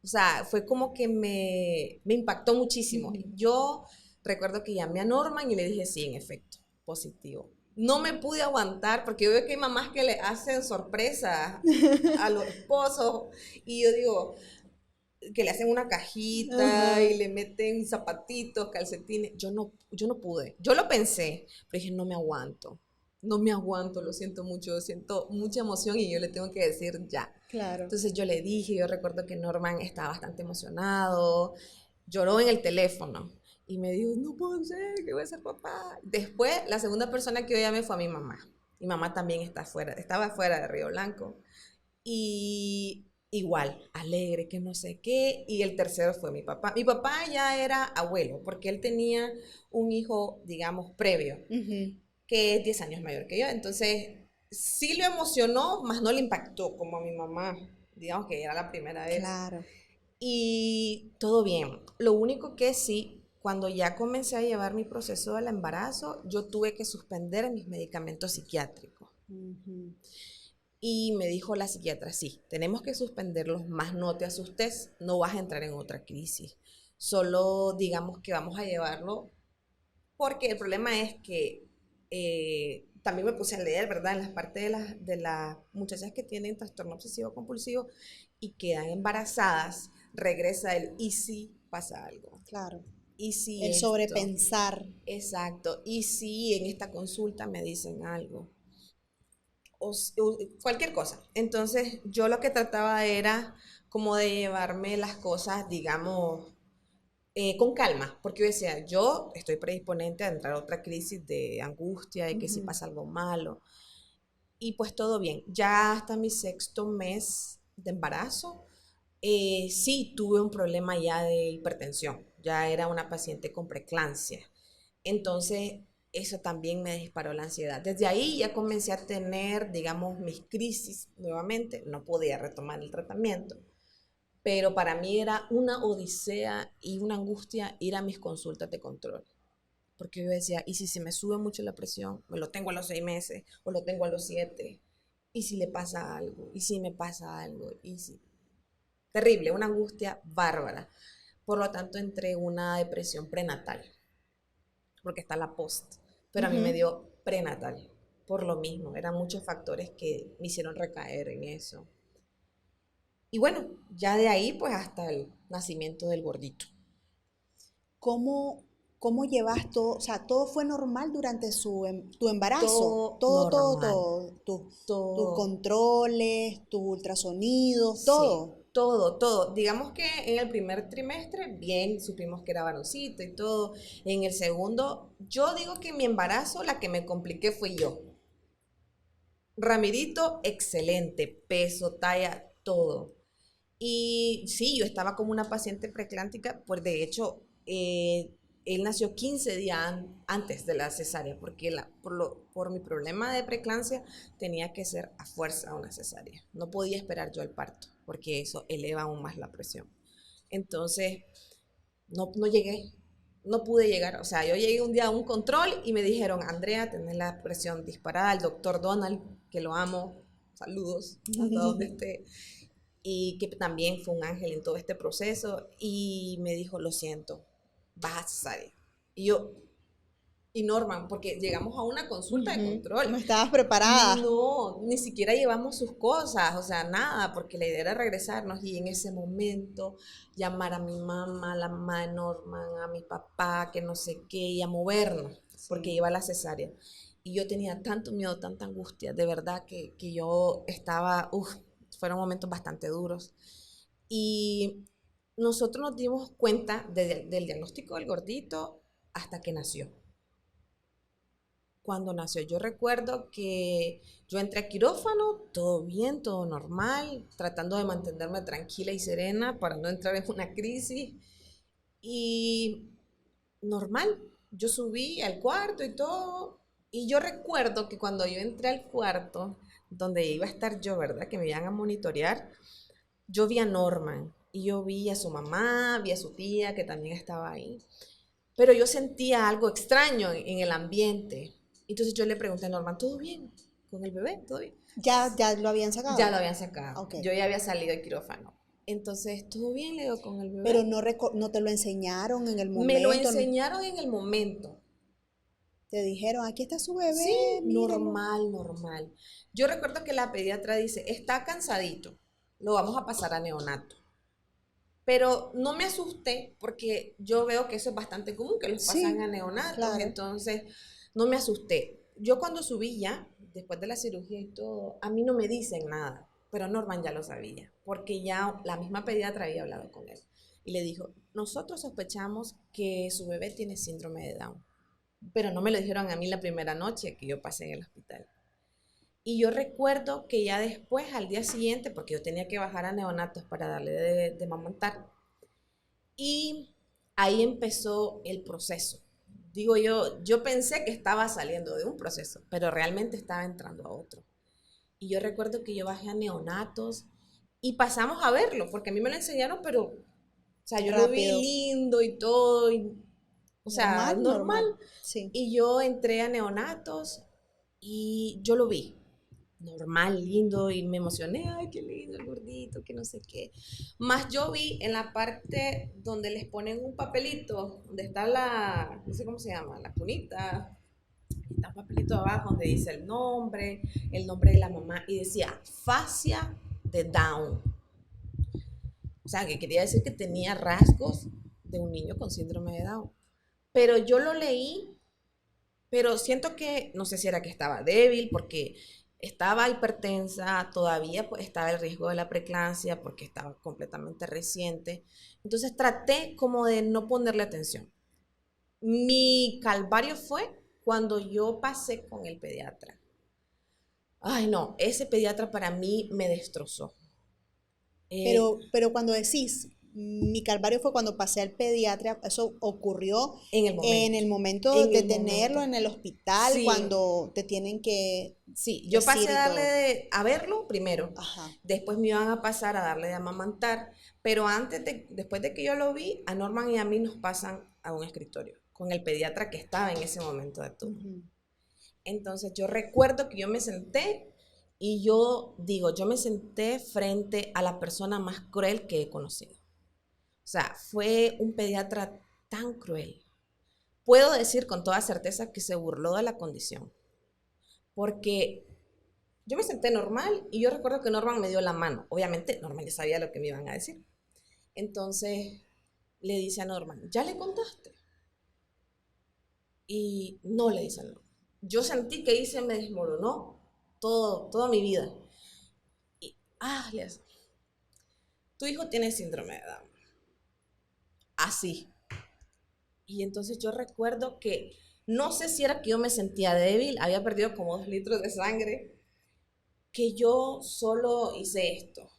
O sea, fue como que me impactó muchísimo. Yo recuerdo que llamé a Norman y le dije, sí, en efecto, positivo. No me pude aguantar porque yo veo que hay mamás que le hacen sorpresa a los esposos y yo digo, que le hacen una cajita y le meten zapatitos, calcetines. Yo no pude. Yo lo pensé, pero dije, no me aguanto. No me aguanto, lo siento mucho, siento mucha emoción y yo le tengo que decir ya. Claro. Entonces yo le dije, yo recuerdo que Norman estaba bastante emocionado, lloró en el teléfono y me dijo, no puedo ser, que voy a ser papá. Después, la segunda persona que yo llamé fue a mi mamá. Mi mamá también estaba fuera de Río Blanco. Y igual, alegre, que no sé qué. Y el tercero fue mi papá. Mi papá ya era abuelo, porque él tenía un hijo, digamos, previo, que es 10 años mayor que yo. Entonces, sí lo emocionó, más no le impactó como a mi mamá. Digamos que era la primera vez. Claro. Y todo bien. Lo único que sí, cuando ya comencé a llevar mi proceso del embarazo, yo tuve que suspender mis medicamentos psiquiátricos. Y me dijo la psiquiatra, sí, tenemos que suspenderlos, más no te asustes, no vas a entrar en otra crisis. Solo digamos que vamos a llevarlo, porque el problema es que también me puse a leer, ¿verdad? En las partes de las muchachas que tienen trastorno obsesivo compulsivo y quedan embarazadas, regresa el y si pasa algo. Claro. Y si el sobrepensar. Exacto. Y si en esta consulta me dicen algo. O cualquier cosa. Entonces yo lo que trataba era como de llevarme las cosas, digamos, con calma, porque yo decía, yo estoy predisponente a entrar a otra crisis de angustia, de que si pasa algo malo, y pues todo bien. Ya hasta mi 6º mes de embarazo, sí tuve un problema ya de hipertensión, ya era una paciente con preeclampsia, entonces eso también me disparó la ansiedad. Desde ahí ya comencé a tener, digamos, mis crisis nuevamente, no podía retomar el tratamiento, pero para mí era una odisea y una angustia ir a mis consultas de control. Porque yo decía, ¿y si se me sube mucho la presión? Me lo tengo a los 6 meses o lo tengo a los 7. ¿Y si le pasa algo? ¿Y si me pasa algo? ¿Y si? Terrible, una angustia bárbara. Por lo tanto, entré en una depresión prenatal, porque está la post. Pero a mí me dio prenatal, por lo mismo. Eran muchos factores que me hicieron recaer en eso. Y bueno, ya de ahí pues hasta el nacimiento del gordito. ¿Cómo llevas todo? O sea, ¿todo fue normal durante tu embarazo? Todo Todo. Tus controles, tus ultrasonidos, todo. Sí, todo. Digamos que en el primer trimestre, bien, supimos que era varoncito y todo. En el segundo, yo digo que en mi embarazo la que me compliqué fui yo. Ramirito, excelente, peso, talla, todo. Y sí, yo estaba como una paciente preeclántica, pues de hecho, él nació 15 días antes de la cesárea, porque por mi problema de preeclampsia tenía que ser a fuerza una cesárea. No podía esperar yo el parto, porque eso eleva aún más la presión. Entonces, no llegué, no pude llegar. O sea, yo llegué un día a un control y me dijeron, Andrea, tenés la presión disparada. El doctor Donald, que lo amo, saludos, hasta donde esté, y que también fue un ángel en todo este proceso, y me dijo, lo siento, vas a cesárea. Y Norman, porque llegamos a una consulta de control. No estabas preparada. No, ni siquiera llevamos sus cosas, o sea, nada, porque la idea era regresarnos y en ese momento llamar a mi mamá, a la mamá de Norman, a mi papá, que no sé qué, y a movernos, porque iba a la cesárea. Y yo tenía tanto miedo, tanta angustia, de verdad que yo estaba, fueron momentos bastante duros. Y nosotros nos dimos cuenta del diagnóstico del gordito hasta que nació. Cuando nació, yo recuerdo que yo entré a quirófano, todo bien, todo normal, tratando de mantenerme tranquila y serena para no entrar en una crisis. Y normal, yo subí al cuarto y todo. Y yo recuerdo que cuando yo entré al cuarto, donde iba a estar yo, ¿verdad? Que me iban a monitorear, yo vi a Norman y yo vi a su mamá, vi a su tía que también estaba ahí. Pero yo sentía algo extraño en el ambiente. Entonces yo le pregunté a Norman, ¿todo bien? ¿Con el bebé? ¿Todo bien? ¿Ya lo habían sacado? Ya lo habían sacado. Okay. Yo ya había salido de quirófano. Entonces, ¿estuvo bien, le digo, con el bebé? Pero no te lo enseñaron en el momento. Me lo enseñaron en el momento. Te dijeron, aquí está su bebé, Sí, míralo. normal. Yo recuerdo que la pediatra dice, está cansadito, lo vamos a pasar a neonato. Pero no me asusté porque yo veo que eso es bastante común, que los pasan a neonatos, claro. Entonces no me asusté. Yo cuando subí ya, después de la cirugía y todo, a mí no me dicen nada, pero Norman ya lo sabía, porque ya la misma pediatra había hablado con él. Y le dijo, nosotros sospechamos que su bebé tiene síndrome de Down, pero no me lo dijeron a mí la primera noche que yo pasé en el hospital. Y yo recuerdo que ya después, al día siguiente, porque yo tenía que bajar a neonatos para darle de mamantar, y ahí empezó el proceso. Digo yo pensé que estaba saliendo de un proceso, pero realmente estaba entrando a otro. Y yo recuerdo que yo bajé a neonatos y pasamos a verlo, porque a mí me lo enseñaron, pero, o sea, yo Rápido. lo vi lindo y todo, o sea, normal. Sí. Y yo entré a neonatos y yo lo vi normal, lindo, y me emocioné, ay, qué lindo el gordito, que no sé qué. Más yo vi en la parte donde les ponen un papelito, donde está no sé cómo se llama, la cunita, está un papelito abajo donde dice el nombre de la mamá, y decía, fascia de Down. O sea, que quería decir que tenía rasgos de un niño con síndrome de Down. Pero yo lo leí, pero siento que, no sé si era que estaba débil, porque estaba hipertensa, todavía pues, estaba el riesgo de la preeclampsia, porque estaba completamente reciente. Entonces traté como de no ponerle atención. Mi calvario fue cuando yo pasé con el pediatra. Ay, no, ese pediatra para mí me destrozó. Pero cuando decís, mi calvario fue cuando pasé al pediatra, eso ocurrió en el momento de tenerlo en el hospital, sí. Cuando te tienen que... Sí, yo pasé a darle a verlo primero. Ajá. Después me iban a pasar a darle de amamantar, pero después de que yo lo vi, a Norman y a mí nos pasan a un escritorio con el pediatra que estaba en ese momento de turno. Uh-huh. Entonces yo recuerdo que yo me senté y yo me senté frente a la persona más cruel que he conocido. O sea, fue un pediatra tan cruel. Puedo decir con toda certeza que se burló de la condición. Porque yo me senté normal y yo recuerdo que Norman me dio la mano. Obviamente, Norman ya sabía lo que me iban a decir. Entonces, le dice a Norman, ¿ya le contaste? Y no le dice a Norman. Yo sentí que ahí se me desmoronó toda mi vida. Y, le hace, tu hijo tiene síndrome de Down. Así. Y entonces yo recuerdo que, no sé si era que yo me sentía débil, había perdido como 2 litros de sangre, que yo solo hice esto.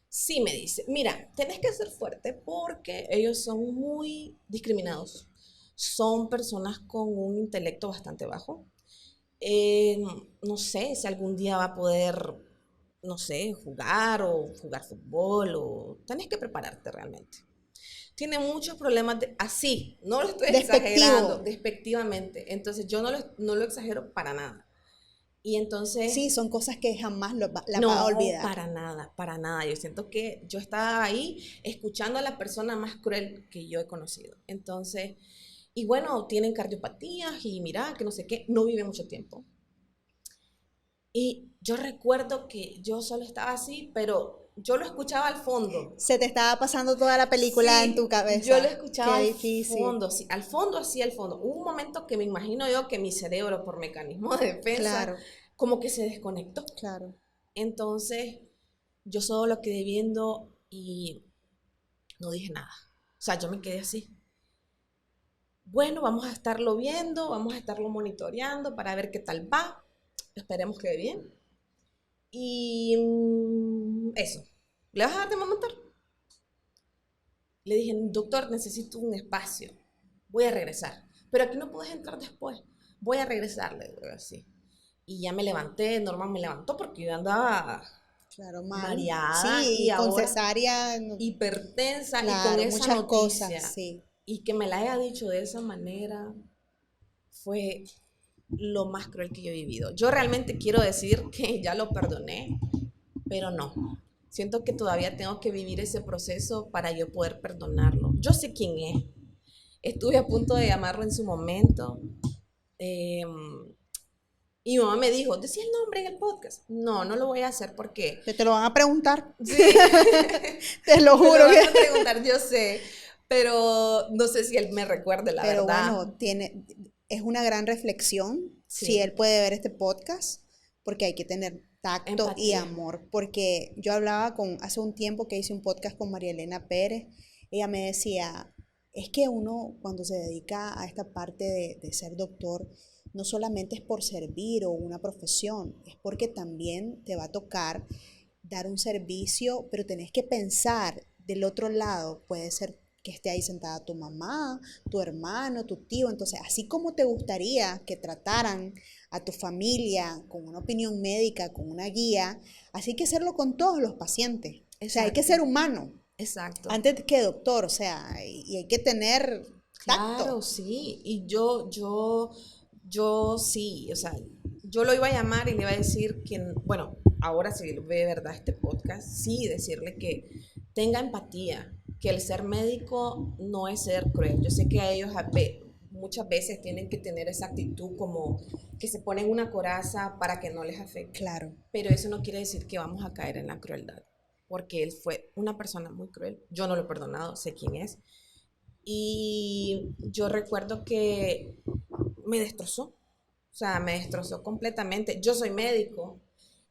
Sí me dice, mira, tenés que ser fuerte porque ellos son muy discriminados. Son personas con un intelecto bastante bajo. No sé si algún día va a poder, no sé, jugar fútbol, o tenés que prepararte realmente. Tiene muchos problemas así, no lo estoy exagerando, despectivamente. Entonces yo no lo exagero para nada. Y entonces... Sí, son cosas que jamás las vas a olvidar. No, para nada. Yo siento que yo estaba ahí escuchando a la persona más cruel que yo he conocido. Entonces, y bueno, tienen cardiopatías y mira, que no sé qué, no vive mucho tiempo. Y yo recuerdo que yo solo estaba así, pero yo lo escuchaba al fondo. Se te estaba pasando toda la película en tu cabeza. Yo lo escuchaba al fondo, sí, al fondo. Hubo un momento que me imagino yo que mi cerebro, por mecanismo de defensa, como que se desconectó. Claro. Entonces, yo solo lo quedé viendo y no dije nada. O sea, yo me quedé así. Bueno, vamos a estarlo viendo, vamos a estarlo monitoreando para ver qué tal va. Esperemos que bien. Y eso. ¿Le vas a dar de amamantar? Le dije, doctor, necesito un espacio. Voy a regresar. Pero aquí no puedes entrar después. Voy a regresarle, así. Y ya me levanté, Norman me levantó porque yo andaba mareada. Sí, y con cesárea. Hipertensa, y con esa noticia. Cosas, sí. Y que me la haya dicho de esa manera fue lo más cruel que yo he vivido. Yo realmente quiero decir que ya lo perdoné, pero no. Siento que todavía tengo que vivir ese proceso para yo poder perdonarlo. Yo sé quién es. Estuve a punto de llamarlo en su momento. Y mi mamá me dijo, decía el nombre en el podcast. No, no lo voy a hacer porque... Te lo van a preguntar. Sí. Te lo juro. Me lo van a preguntar, yo sé. Pero no sé si él me recuerde la Pero verdad. bueno, es una gran reflexión Sí. si él puede ver este podcast, porque hay que tener tacto y Empatía. amor. Porque yo hablaba hace un tiempo que hice un podcast con María Elena Pérez, ella me decía, es que uno cuando se dedica a esta parte de ser doctor, no solamente es por servir o una profesión, es porque también te va a tocar dar un servicio, pero tenés que pensar del otro lado, puede ser que esté ahí sentada tu mamá, tu hermano, tu tío, entonces así como te gustaría que trataran a tu familia con una opinión médica, con una guía, así hay que hacerlo con todos los pacientes, o sea, hay que ser humano, Exacto. antes que doctor, o sea, y hay que tener tacto. Claro, sí. Y yo sí, o sea, yo lo iba a llamar y le iba a decir que, bueno, ahora sí ve de verdad este podcast, sí, decirle que tenga empatía, que el ser médico no es ser cruel. Yo sé que a ellos muchas veces tienen que tener esa actitud como que se ponen una coraza para que no les afecte. Claro. Pero eso no quiere decir que vamos a caer en la crueldad, porque él fue una persona muy cruel. Yo no lo he perdonado, sé quién es. Y yo recuerdo que me destrozó, o sea, me destrozó completamente. Yo soy médico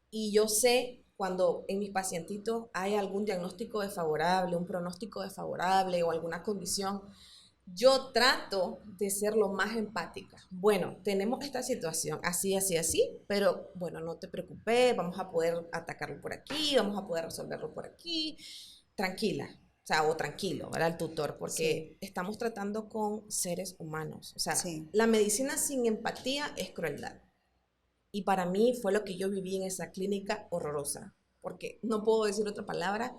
y yo sé cuando en mis pacientitos hay algún diagnóstico desfavorable, un pronóstico desfavorable o alguna condición, yo trato de ser lo más empática. Bueno, tenemos esta situación así, así, así, pero bueno, no te preocupes, vamos a poder atacarlo por aquí, vamos a poder resolverlo por aquí, tranquila. O sea, o tranquilo, ¿verdad? El tutor, porque estamos tratando con seres humanos. O sea, la medicina sin empatía es crueldad. Y para mí fue lo que yo viví en esa clínica horrorosa, porque no puedo decir otra palabra.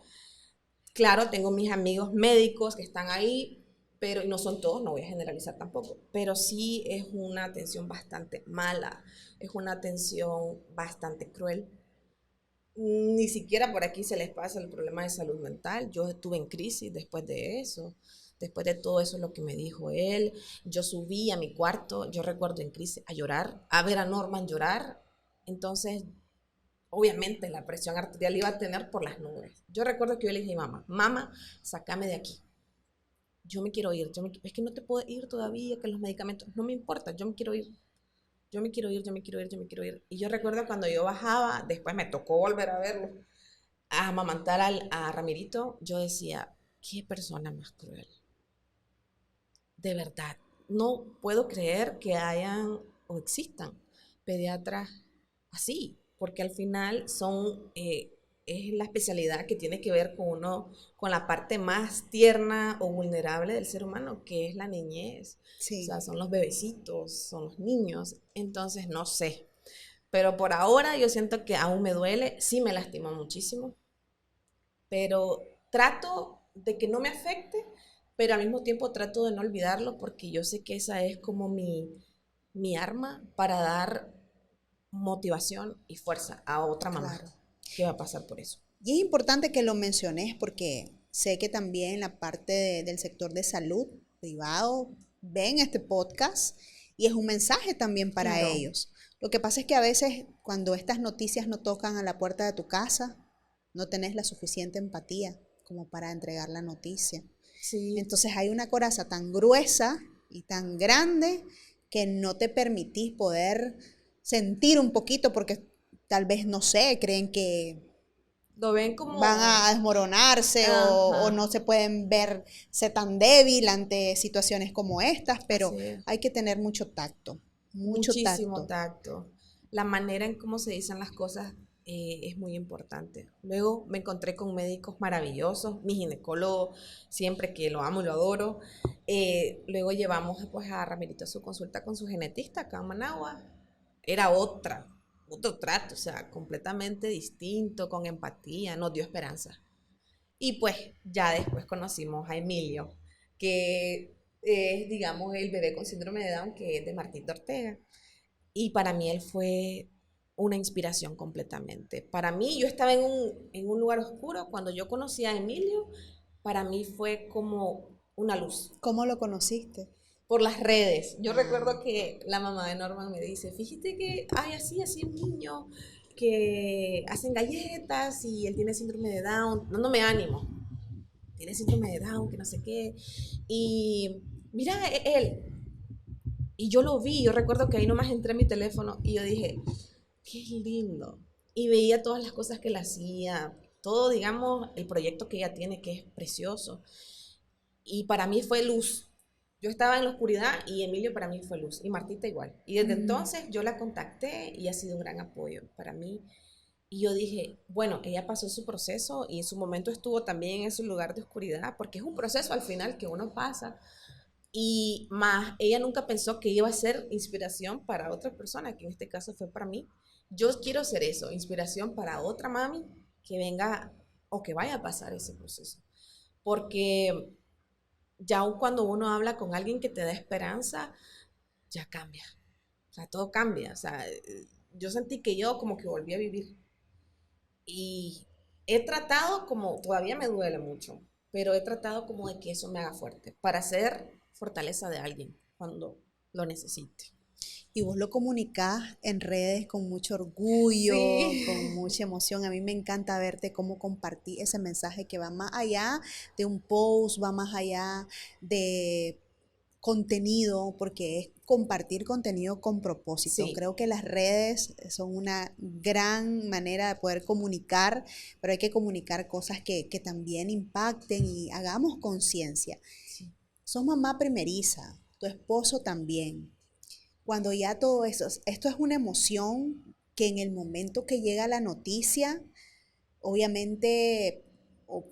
Claro, tengo mis amigos médicos que están ahí, pero y no son todos, no voy a generalizar tampoco, pero sí es una atención bastante mala, es una atención bastante cruel. Ni siquiera por aquí se les pasa el problema de salud mental. Yo estuve en crisis después de eso, después de todo eso lo que me dijo él. Yo subí a mi cuarto, yo recuerdo en crisis, a llorar, a ver a Norman llorar. Entonces, obviamente la presión arterial iba a tener por las nubes. Yo recuerdo que yo le dije a mi mamá, sácame de aquí. Yo me quiero ir, es que no te puedo ir todavía, que los medicamentos, no me importa, yo me quiero ir. Yo me quiero ir, yo me quiero ir, yo me quiero ir. Y yo recuerdo cuando yo bajaba, después me tocó volver a verlo, a amamantar a Ramirito, yo decía, qué persona más cruel. De verdad, no puedo creer que hayan o existan pediatras así, porque al final es la especialidad que tiene que ver con uno, con la parte más tierna o vulnerable del ser humano, que es la niñez. Sí. O sea, son los bebecitos, son los niños. Entonces, no sé. Pero por ahora yo siento que aún me duele, sí me lastimó muchísimo, pero trato de que no me afecte, pero al mismo tiempo trato de no olvidarlo porque yo sé que esa es como mi arma para dar motivación y fuerza a otra mamá que va a pasar por eso. Y es importante que lo menciones porque sé que también la parte del sector de salud privado ven este podcast y es un mensaje también para ellos. Lo que pasa es que a veces cuando estas noticias no tocan a la puerta de tu casa, no tenés la suficiente empatía como para entregar la noticia. Sí. Entonces hay una coraza tan gruesa y tan grande que no te permitís poder sentir un poquito porque tal vez, no sé, creen que lo ven como van a desmoronarse o no se pueden verse tan débil ante situaciones como estas, pero hay que tener mucho tacto. Muchísimo tacto. La manera en cómo se dicen las cosas es muy importante. Luego me encontré con médicos maravillosos, mi ginecólogo, siempre que lo amo y lo adoro. Luego llevamos pues, a Ramirito a su consulta con su genetista acá en Managua. Era otro trato, o sea, completamente distinto, con empatía, nos dio esperanza. Y pues ya después conocimos a Emilio, que es, digamos, el bebé con síndrome de Down, que es de Martín Ortega. Y para mí él fue una inspiración completamente. Para mí, yo estaba en un lugar oscuro. Cuando yo conocí a Emilio, para mí fue como una luz. ¿Cómo lo conociste? Por las redes. Yo recuerdo que la mamá de Norman me dice, fíjate que hay así un niño que hacen galletas y él tiene síndrome de Down, dándome ánimo. Tiene síndrome de Down, que no sé qué. Y mira, él. Y yo lo vi, yo recuerdo que ahí nomás entré en mi teléfono y yo dije, qué lindo. Y veía todas las cosas que él hacía, todo, digamos, el proyecto que ella tiene, que es precioso. Y para mí fue luz. Yo estaba en la oscuridad y Emilio para mí fue luz. Y Martita igual. Y desde entonces yo la contacté y ha sido un gran apoyo para mí. Y yo dije, bueno, ella pasó su proceso y en su momento estuvo también en ese lugar de oscuridad, porque es un proceso al final que uno pasa. Y más, ella nunca pensó que iba a ser inspiración para otra persona, que en este caso fue para mí. Yo quiero ser eso, inspiración para otra mami que venga o que vaya a pasar ese proceso. Porque ya cuando uno habla con alguien que te da esperanza, ya cambia. O sea, todo cambia. O sea, yo sentí que yo como que volví a vivir. Y he tratado como, todavía me duele mucho, pero he tratado como de que eso me haga fuerte, para ser fortaleza de alguien cuando lo necesite. Y vos lo comunicás en redes con mucho orgullo, Sí. con mucha emoción. A mí me encanta verte cómo compartí ese mensaje que va más allá de un post, va más allá de contenido, porque es compartir contenido con propósito. Sí. Creo que las redes son una gran manera de poder comunicar, pero hay que comunicar cosas que también impacten y hagamos conciencia. Sí. Sos mamá primeriza, tu esposo también. Cuando ya todo eso, esto es una emoción que en el momento que llega la noticia, obviamente, o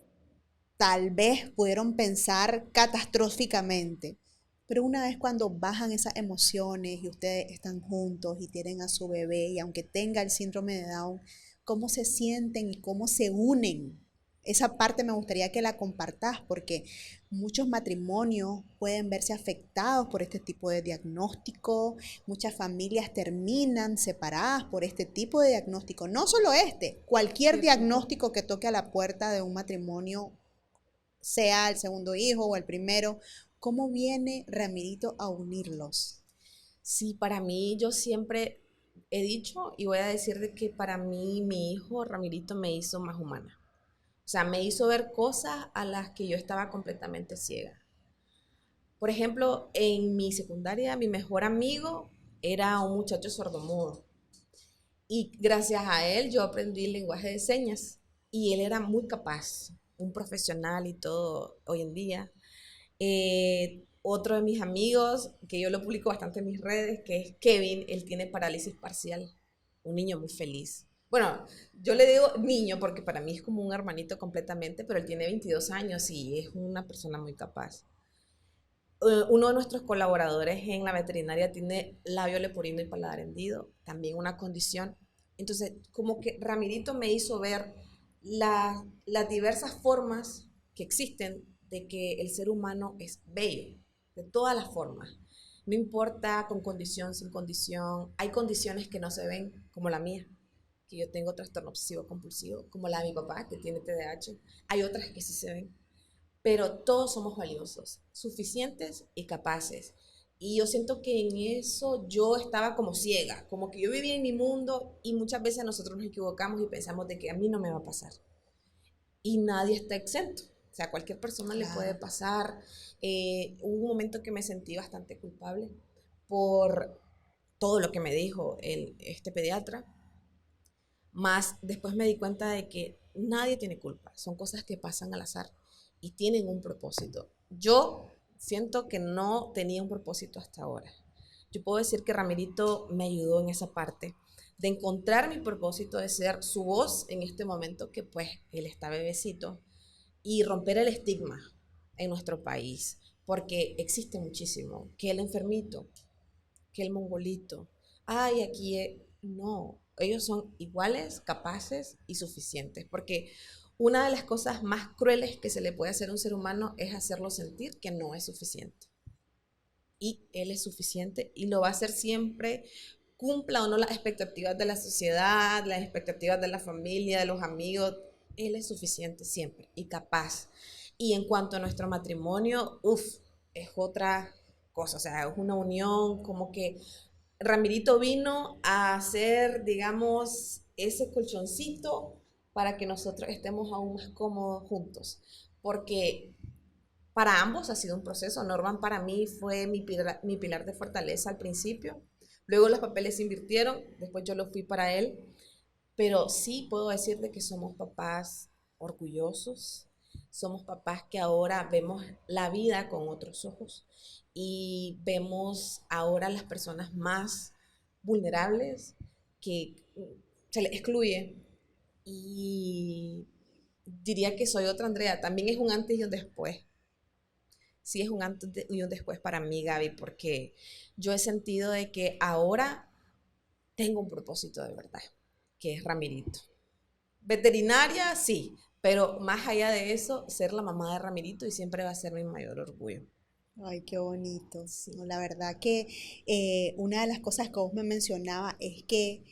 tal vez pudieron pensar catastróficamente, pero una vez cuando bajan esas emociones y ustedes están juntos y tienen a su bebé y aunque tenga el síndrome de Down, ¿cómo se sienten y cómo se unen? Esa parte me gustaría que la compartas porque muchos matrimonios pueden verse afectados por este tipo de diagnóstico, muchas familias terminan separadas por este tipo de diagnóstico, no solo este, cualquier diagnóstico que toque a la puerta de un matrimonio, sea el segundo hijo o el primero. ¿Cómo viene Ramirito a unirlos? Sí, para mí yo siempre he dicho y voy a decir de que para mí mi hijo Ramirito me hizo más humana. O sea, me hizo ver cosas a las que yo estaba completamente ciega. Por ejemplo, en mi secundaria, mi mejor amigo era un muchacho sordomudo. Y gracias a él yo aprendí el lenguaje de señas. Y él era muy capaz, un profesional y todo hoy en día. Otro de mis amigos, que yo lo publico bastante en mis redes, que es Kevin, él tiene parálisis parcial. Un niño muy feliz. Bueno, yo le digo niño porque para mí es como un hermanito completamente, pero él tiene 22 años y es una persona muy capaz. Uno de nuestros colaboradores en la veterinaria tiene labio leporino y paladar hendido, también una condición. Entonces, como que Ramirito me hizo ver las diversas formas que existen de que el ser humano es bello, de todas las formas. No importa con condición, sin condición. Hay condiciones que no se ven, como la mía, que yo tengo trastorno obsesivo compulsivo, como la de mi papá, que tiene TDAH. Hay otras que sí se ven, pero todos somos valiosos, suficientes y capaces. Y yo siento que en eso yo estaba como ciega, como que yo vivía en mi mundo y muchas veces nosotros nos equivocamos y pensamos de que a mí no me va a pasar. Y nadie está exento. O sea, a cualquier persona le puede pasar. Hubo un momento que me sentí bastante culpable por todo lo que me dijo este pediatra. Más después me di cuenta de que nadie tiene culpa. Son cosas que pasan al azar y tienen un propósito. Yo siento que no tenía un propósito hasta ahora. Yo puedo decir que Ramirito me ayudó en esa parte de encontrar mi propósito, de ser su voz en este momento que pues él está bebecito y romper el estigma en nuestro país, porque existe muchísimo, que el enfermito, que el mongolito, ay, aquí no, ellos son iguales, capaces y suficientes, porque una de las cosas más crueles que se le puede hacer a un ser humano es hacerlo sentir que no es suficiente. Y él es suficiente y lo va a hacer siempre cumpla o no las expectativas de la sociedad, las expectativas de la familia, de los amigos, él es suficiente siempre y capaz. Y en cuanto a nuestro matrimonio, es otra cosa, o sea, es una unión como que Ramirito vino a hacer, digamos, ese colchoncito para que nosotros estemos aún más cómodos juntos, porque para ambos ha sido un proceso. Norman para mí fue mi pilar de fortaleza al principio, luego los papeles se invirtieron, después yo lo fui para él, pero sí puedo decirte que somos papás orgullosos, somos papás que ahora vemos la vida con otros ojos y vemos ahora las personas más vulnerables que se les excluye. Y diría que soy otra Andrea, también es un antes y un después. Sí, es un antes y un después para mí, Gaby, porque yo he sentido de que ahora tengo un propósito de verdad, que es Ramirito. Veterinaria, sí, pero más allá de eso, ser la mamá de Ramirito y siempre va a ser mi mayor orgullo. Ay, qué bonito. Sí. No, la verdad que una de las cosas que vos me mencionaba es que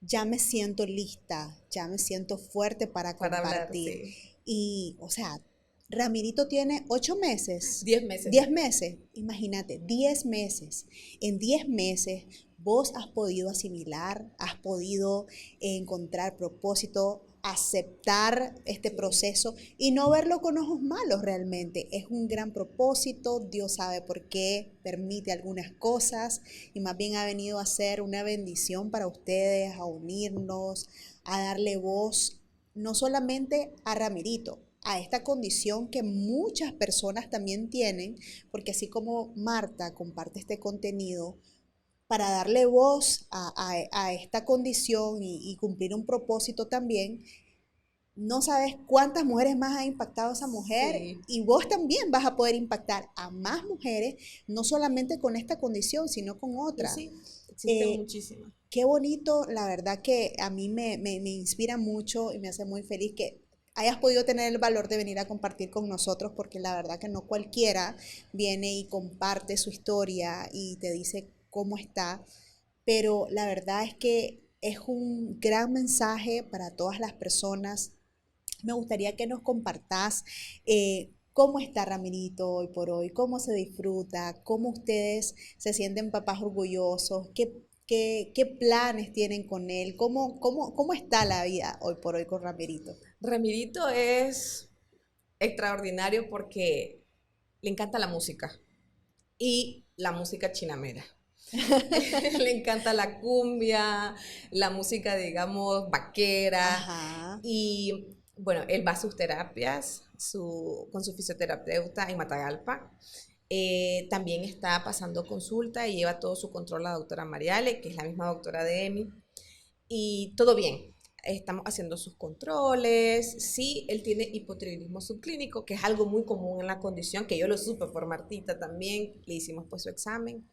ya me siento lista, ya me siento fuerte para Para hablar, compartir. sí. Y, o sea, Ramirito tiene 8 meses. 10 meses. 10 meses, imagínate, 10 meses. En 10 meses vos has podido asimilar, has podido encontrar propósito, aceptar este proceso y no verlo con ojos malos realmente. Es un gran propósito, Dios sabe por qué permite algunas cosas y más bien ha venido a ser una bendición para ustedes, a unirnos, a darle voz no solamente a Ramirito, a esta condición que muchas personas también tienen, porque así como Marta comparte este contenido, para darle voz a esta condición y cumplir un propósito también, no sabes cuántas mujeres más ha impactado esa mujer Sí. y vos también vas a poder impactar a más mujeres, no solamente con esta condición, sino con otra. Sí, existen Eh, muchísimas. Qué bonito, la verdad que a mí me inspira mucho y me hace muy feliz que hayas podido tener el valor de venir a compartir con nosotros, porque la verdad que no cualquiera viene y comparte su historia y te dice cómo está, pero la verdad es que es un gran mensaje para todas las personas. Me gustaría que nos compartás cómo está Ramirito hoy por hoy, cómo se disfruta, cómo ustedes se sienten papás orgullosos, qué planes tienen con él, cómo está la vida hoy por hoy con Ramirito. Ramirito es extraordinario porque le encanta la música y la música chinamera. Le encanta la cumbia, la música, digamos, vaquera. Ajá. Y bueno, él va a sus terapias con su fisioterapeuta en Matagalpa. También está pasando consulta y lleva todo su control la doctora Mariale, que es la misma doctora de Emi. Y todo bien. Estamos haciendo sus controles. Sí, él tiene hipotiroidismo subclínico, que es algo muy común en la condición, que yo lo supe por Martita también. Le hicimos pues su examen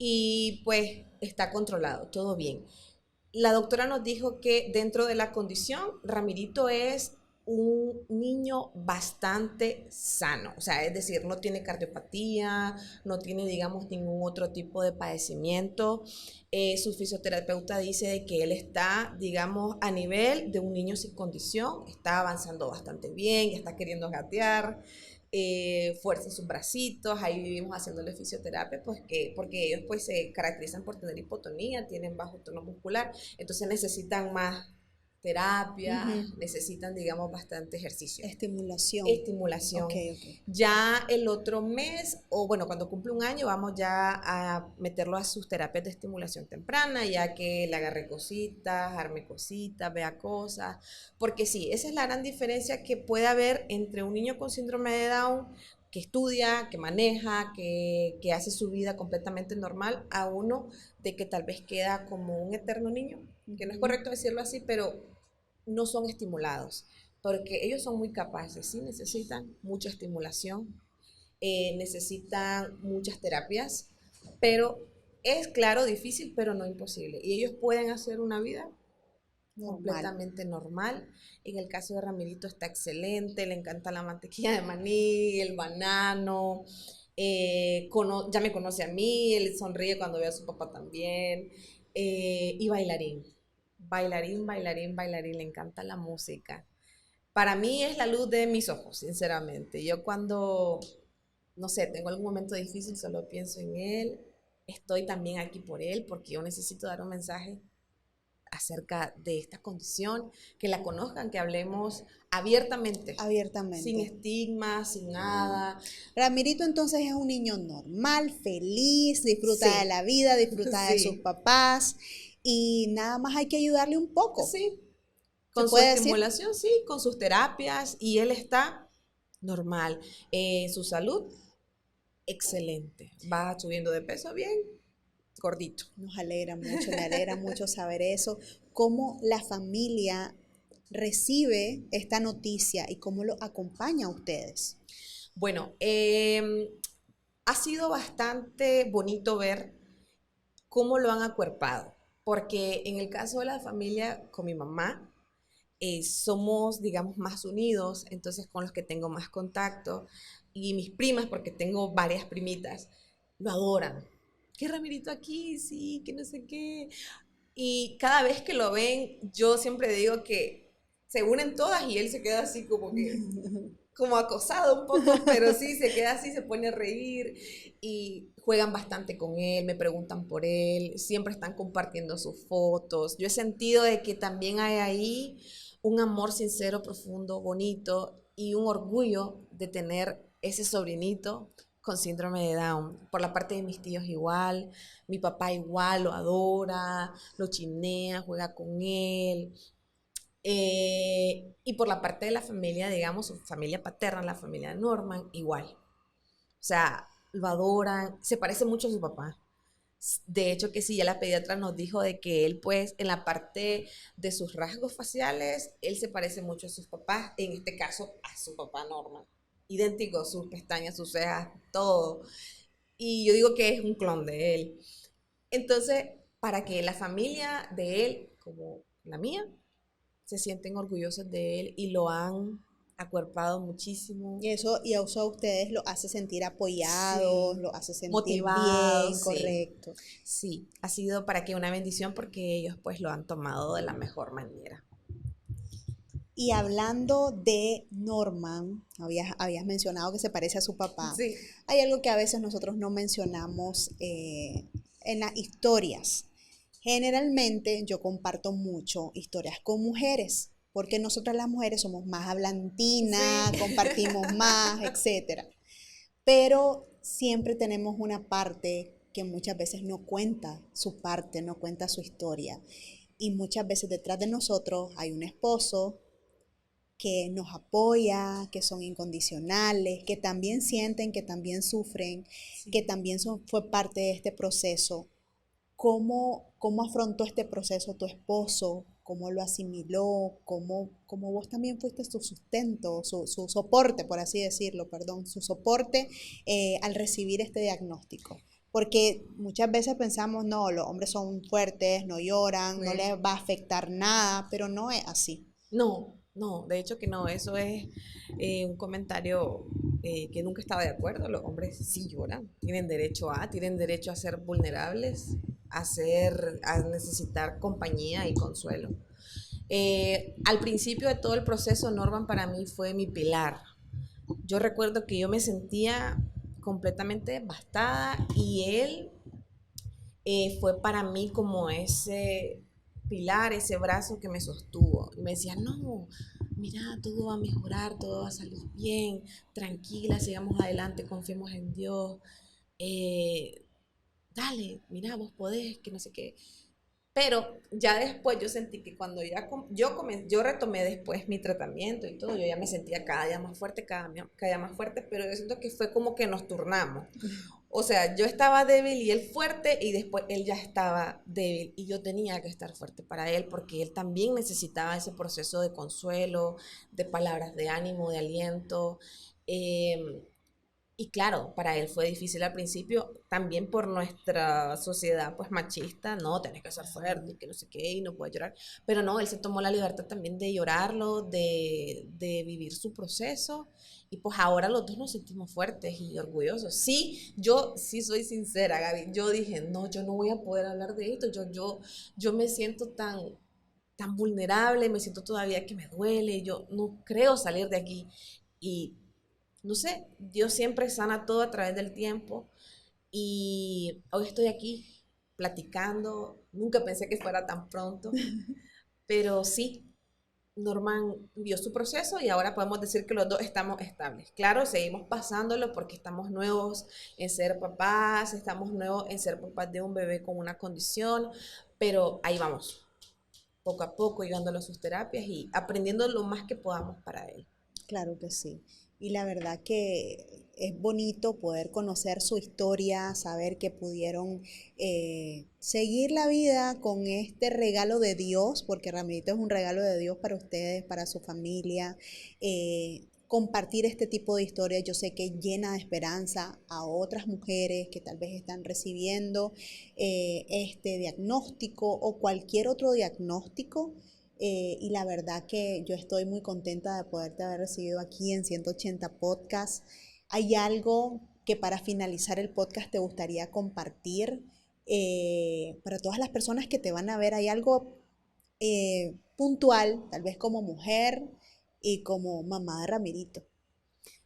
y pues está controlado, todo bien. La doctora nos dijo que dentro de la condición, Ramirito es un niño bastante sano, o sea, es decir, no tiene cardiopatía, no tiene, digamos, ningún otro tipo de padecimiento. Su fisioterapeuta dice de que él está, digamos, a nivel de un niño sin condición, está avanzando bastante bien, está queriendo gatear, fuerza en sus bracitos, ahí vivimos haciéndole fisioterapia, pues porque ellos pues se caracterizan por tener hipotonía, tienen bajo tono muscular, entonces necesitan más terapia, necesitan, digamos, bastante ejercicio. Estimulación. Estimulación. Ok, ok. Ya el otro mes, o bueno, cuando cumple un año, vamos ya a meterlo a sus terapias de estimulación temprana, ya que le agarre cositas, arme cositas, vea cosas, porque sí, esa es la gran diferencia que puede haber entre un niño con síndrome de Down que estudia, que maneja, que hace su vida completamente normal, a uno de que tal vez queda como un eterno niño, que no es correcto decirlo así, pero no son estimulados, porque ellos son muy capaces, sí necesitan mucha estimulación, necesitan muchas terapias, pero es claro, difícil, pero no imposible. Y ellos pueden hacer una vida completamente normal. En el caso de Ramirito está excelente, le encanta la mantequilla de maní, el banano, ya me conoce a mí, él sonríe cuando ve a su papá también. y bailarín. Bailarín, bailarín, bailarín, le encanta la música. Para mí es la luz de mis ojos, sinceramente. Yo cuando, no sé, tengo algún momento difícil, solo pienso en él. Estoy también aquí por él, porque yo necesito dar un mensaje acerca de esta condición, que la conozcan, que hablemos abiertamente, Abiertamente. sin estigmas, sin nada. Ramirito entonces es un niño normal, feliz, disfruta Sí. de la vida, disfruta de Sí. sus papás y nada más hay que ayudarle un poco. Sí, con su puede decir? estimulación, sí, con sus terapias, y él está normal. Su salud, excelente. Va subiendo de peso bien, gordito. Nos alegra mucho, me alegra mucho saber eso. ¿Cómo la familia recibe esta noticia y cómo lo acompaña a ustedes? Bueno, ha sido bastante bonito ver cómo lo han acuerpado, porque en el caso de la familia con mi mamá, somos, digamos, más unidos, entonces con los que tengo más contacto, y mis primas, porque tengo varias primitas, lo adoran. ¿Qué Ramirito aquí? Sí, que no sé qué. Y cada vez que lo ven, yo siempre digo que se unen todas y él se queda así como que, como acosado un poco, pero sí, se queda así, se pone a reír y juegan bastante con él, me preguntan por él, siempre están compartiendo sus fotos. Yo he sentido de que también hay ahí un amor sincero, profundo, bonito y un orgullo de tener ese sobrinito con síndrome de Down. Por la parte de mis tíos igual, mi papá igual, lo adora, lo chinea, juega con él. Y por la parte de la familia, digamos, su familia paterna, la familia de Norman, igual. O sea, lo adoran, se parece mucho a su papá. De hecho que sí, ya la pediatra nos dijo de que él, pues, en la parte de sus rasgos faciales, él se parece mucho a sus papás, en este caso a su papá Norman. Idéntico, sus pestañas, sus cejas, todo. Y yo digo que es un clon de él. Entonces, para que la familia de él, como la mía, se sienten orgullosos de él y lo han acuerpado muchísimo. Y eso a ustedes lo hace sentir apoyados, Sí, lo hace sentir motivados, bien, sí. correcto. Sí, ha sido para que una bendición porque ellos pues lo han tomado de la mejor manera. Y hablando de Norman, habías mencionado que se parece a su papá. Sí. Hay algo que a veces nosotros no mencionamos en las historias. Generalmente yo comparto mucho historias con mujeres, porque nosotras las mujeres somos más hablantinas, Sí. compartimos más, etcétera. Pero siempre tenemos una parte que muchas veces no cuenta su parte, no cuenta su historia. Y muchas veces detrás de nosotros hay un esposo que nos apoya, que son incondicionales, que también sienten, que también sufren, Sí. que también fue parte de este proceso. ¿Cómo afrontó este proceso tu esposo? ¿Cómo lo asimiló? ¿Cómo vos también fuiste su sustento, su soporte, por así decirlo, perdón, su soporte al recibir este diagnóstico? Porque muchas veces pensamos, no, los hombres son fuertes, no lloran, no Sí. les va a afectar nada, pero no es así. No, no, de hecho que no, eso es un comentario que nunca estaba de acuerdo. Los hombres sí lloran, tienen derecho a ser vulnerables, a necesitar compañía y consuelo. Al principio de todo el proceso, Norman para mí fue mi pilar. Yo recuerdo que yo me sentía completamente devastada y él fue para mí como ese pilar, ese brazo que me sostuvo. Y me decía, no, mira, todo va a mejorar, todo va a salir bien, tranquila, sigamos adelante, confiemos en Dios. Eh, Dale, mira, vos podés, que no sé qué. Pero ya después yo sentí que cuando yo retomé después mi tratamiento y todo, yo ya me sentía cada día más fuerte, cada día más fuerte, pero yo siento que fue como que nos turnamos. O sea, yo estaba débil y él fuerte y después él ya estaba débil y yo tenía que estar fuerte para él porque él también necesitaba ese proceso de consuelo, de palabras de ánimo, de aliento. Y claro, para él fue difícil al principio, también por nuestra sociedad pues machista, no, tenés que ser fuerte, que no sé qué, y no puedes llorar. Pero no, él se tomó la libertad también de llorarlo, de vivir su proceso, y pues ahora los dos nos sentimos fuertes y orgullosos. Sí, yo sí soy sincera, Gaby, yo dije, no, yo no voy a poder hablar de esto, yo me siento tan vulnerable, me siento todavía que me duele, yo no creo salir de aquí. Y no sé, Dios siempre sana todo a través del tiempo y hoy estoy aquí platicando, nunca pensé que fuera tan pronto, pero sí, Norman vio su proceso y ahora podemos decir que los dos estamos estables. Claro, seguimos pasándolo porque estamos nuevos en ser papás, estamos nuevos en ser papás de un bebé con una condición, pero ahí vamos, poco a poco, llevándolo a sus terapias y aprendiendo lo más que podamos para él. Claro que sí. Y la verdad que es bonito poder conocer su historia, saber que pudieron seguir la vida con este regalo de Dios, porque Ramirito es un regalo de Dios para ustedes, para su familia. Compartir este tipo de historias, yo sé que llena de esperanza a otras mujeres que tal vez están recibiendo este diagnóstico o cualquier otro diagnóstico. Y la verdad que yo estoy muy contenta de poderte haber recibido aquí en 180 Podcast. ¿Hay algo que para finalizar el podcast te gustaría compartir para todas las personas que te van a ver? ¿Hay algo puntual, tal vez como mujer y como mamá de Ramirito?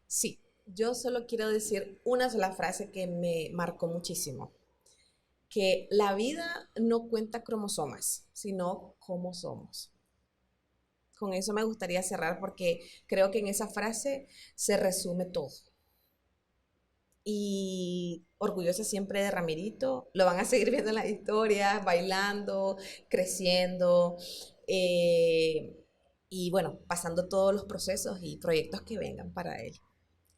Sí, yo solo quiero decir una sola frase que me marcó muchísimo, que la vida no cuenta cromosomas, sino cómo somos. Con eso me gustaría cerrar porque creo que en esa frase se resume todo. Y orgullosa siempre de Ramirito, lo van a seguir viendo en las historias, bailando, creciendo, y bueno, pasando todos los procesos y proyectos que vengan para él.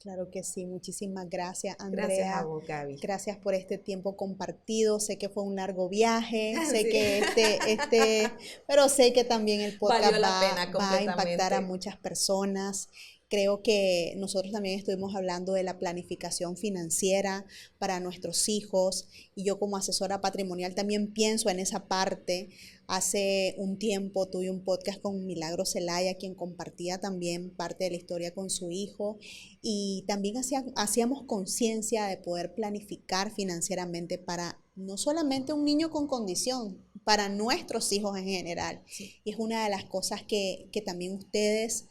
Claro que sí, muchísimas gracias, Gracias a Andrea. vos, Gaby. Gracias por este tiempo compartido. Sé que fue un largo viaje, sé Sí. que pero sé que también el podcast Valió la pena va a impactar a completamente. muchas personas. Creo que nosotros también estuvimos hablando de la planificación financiera para nuestros hijos y yo como asesora patrimonial también pienso en esa parte. Hace un tiempo tuve un podcast con Milagro Zelaya, quien compartía también parte de la historia con su hijo y también hacíamos conciencia de poder planificar financieramente para no solamente un niño con condición, para nuestros hijos en general. Sí. Y es una de las cosas que también ustedes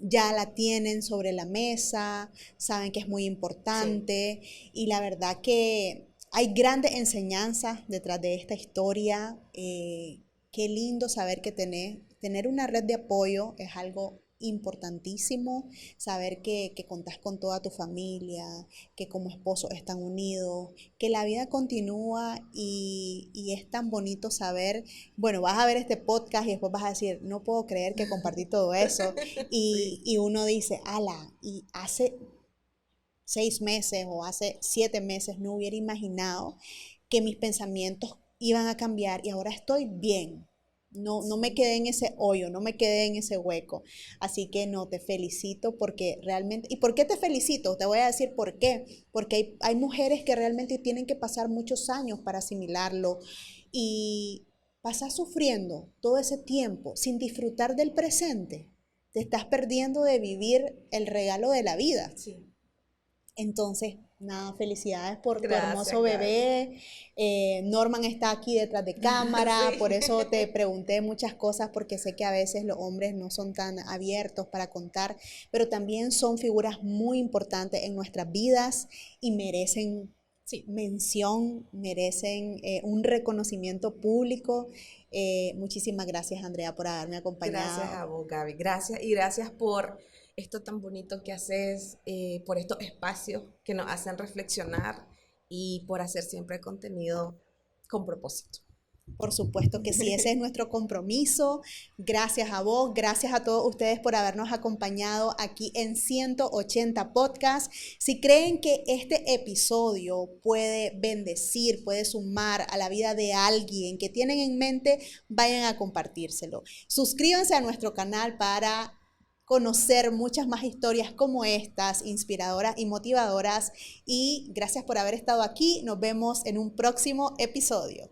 ya la tienen sobre la mesa, saben que es muy importante y la verdad que hay grandes enseñanzas detrás de esta historia. Qué lindo saber que tener una red de apoyo es algo importantísimo, saber que contás con toda tu familia, que como esposos están unidos, que la vida continúa y es tan bonito saber, bueno, vas a ver este podcast y después vas a decir, no puedo creer que compartí todo eso y uno dice, ala, y hace 6 meses o hace 7 meses no hubiera imaginado que mis pensamientos iban a cambiar y ahora estoy bien. No me quedé en ese hoyo, no me quedé en ese hueco. Así que no, te felicito porque realmente... ¿Y por qué te felicito? Te voy a decir por qué. Porque hay mujeres que realmente tienen que pasar muchos años para asimilarlo y pasar sufriendo todo ese tiempo sin disfrutar del presente. Te estás perdiendo de vivir el regalo de la vida. Sí. Entonces, nada, felicidades por Gracias, tu hermoso bebé. Norman está aquí detrás de cámara, Sí. por eso te pregunté muchas cosas, porque sé que a veces los hombres no son tan abiertos para contar, pero también son figuras muy importantes en nuestras vidas y merecen mención, merecen un reconocimiento público. Muchísimas gracias, Andrea, por haberme acompañado. Gracias a vos, Gaby. Gracias y gracias por esto tan bonito que haces, por estos espacios que nos hacen reflexionar y por hacer siempre contenido con propósito. Por supuesto que sí, ese es nuestro compromiso. Gracias a vos, gracias a todos ustedes por habernos acompañado aquí en 180 Podcast. Si creen que este episodio puede bendecir, puede sumar a la vida de alguien que tienen en mente, vayan a compartírselo. Suscríbanse a nuestro canal para conocer muchas más historias como estas, inspiradoras y motivadoras. Y gracias por haber estado aquí. Nos vemos en un próximo episodio.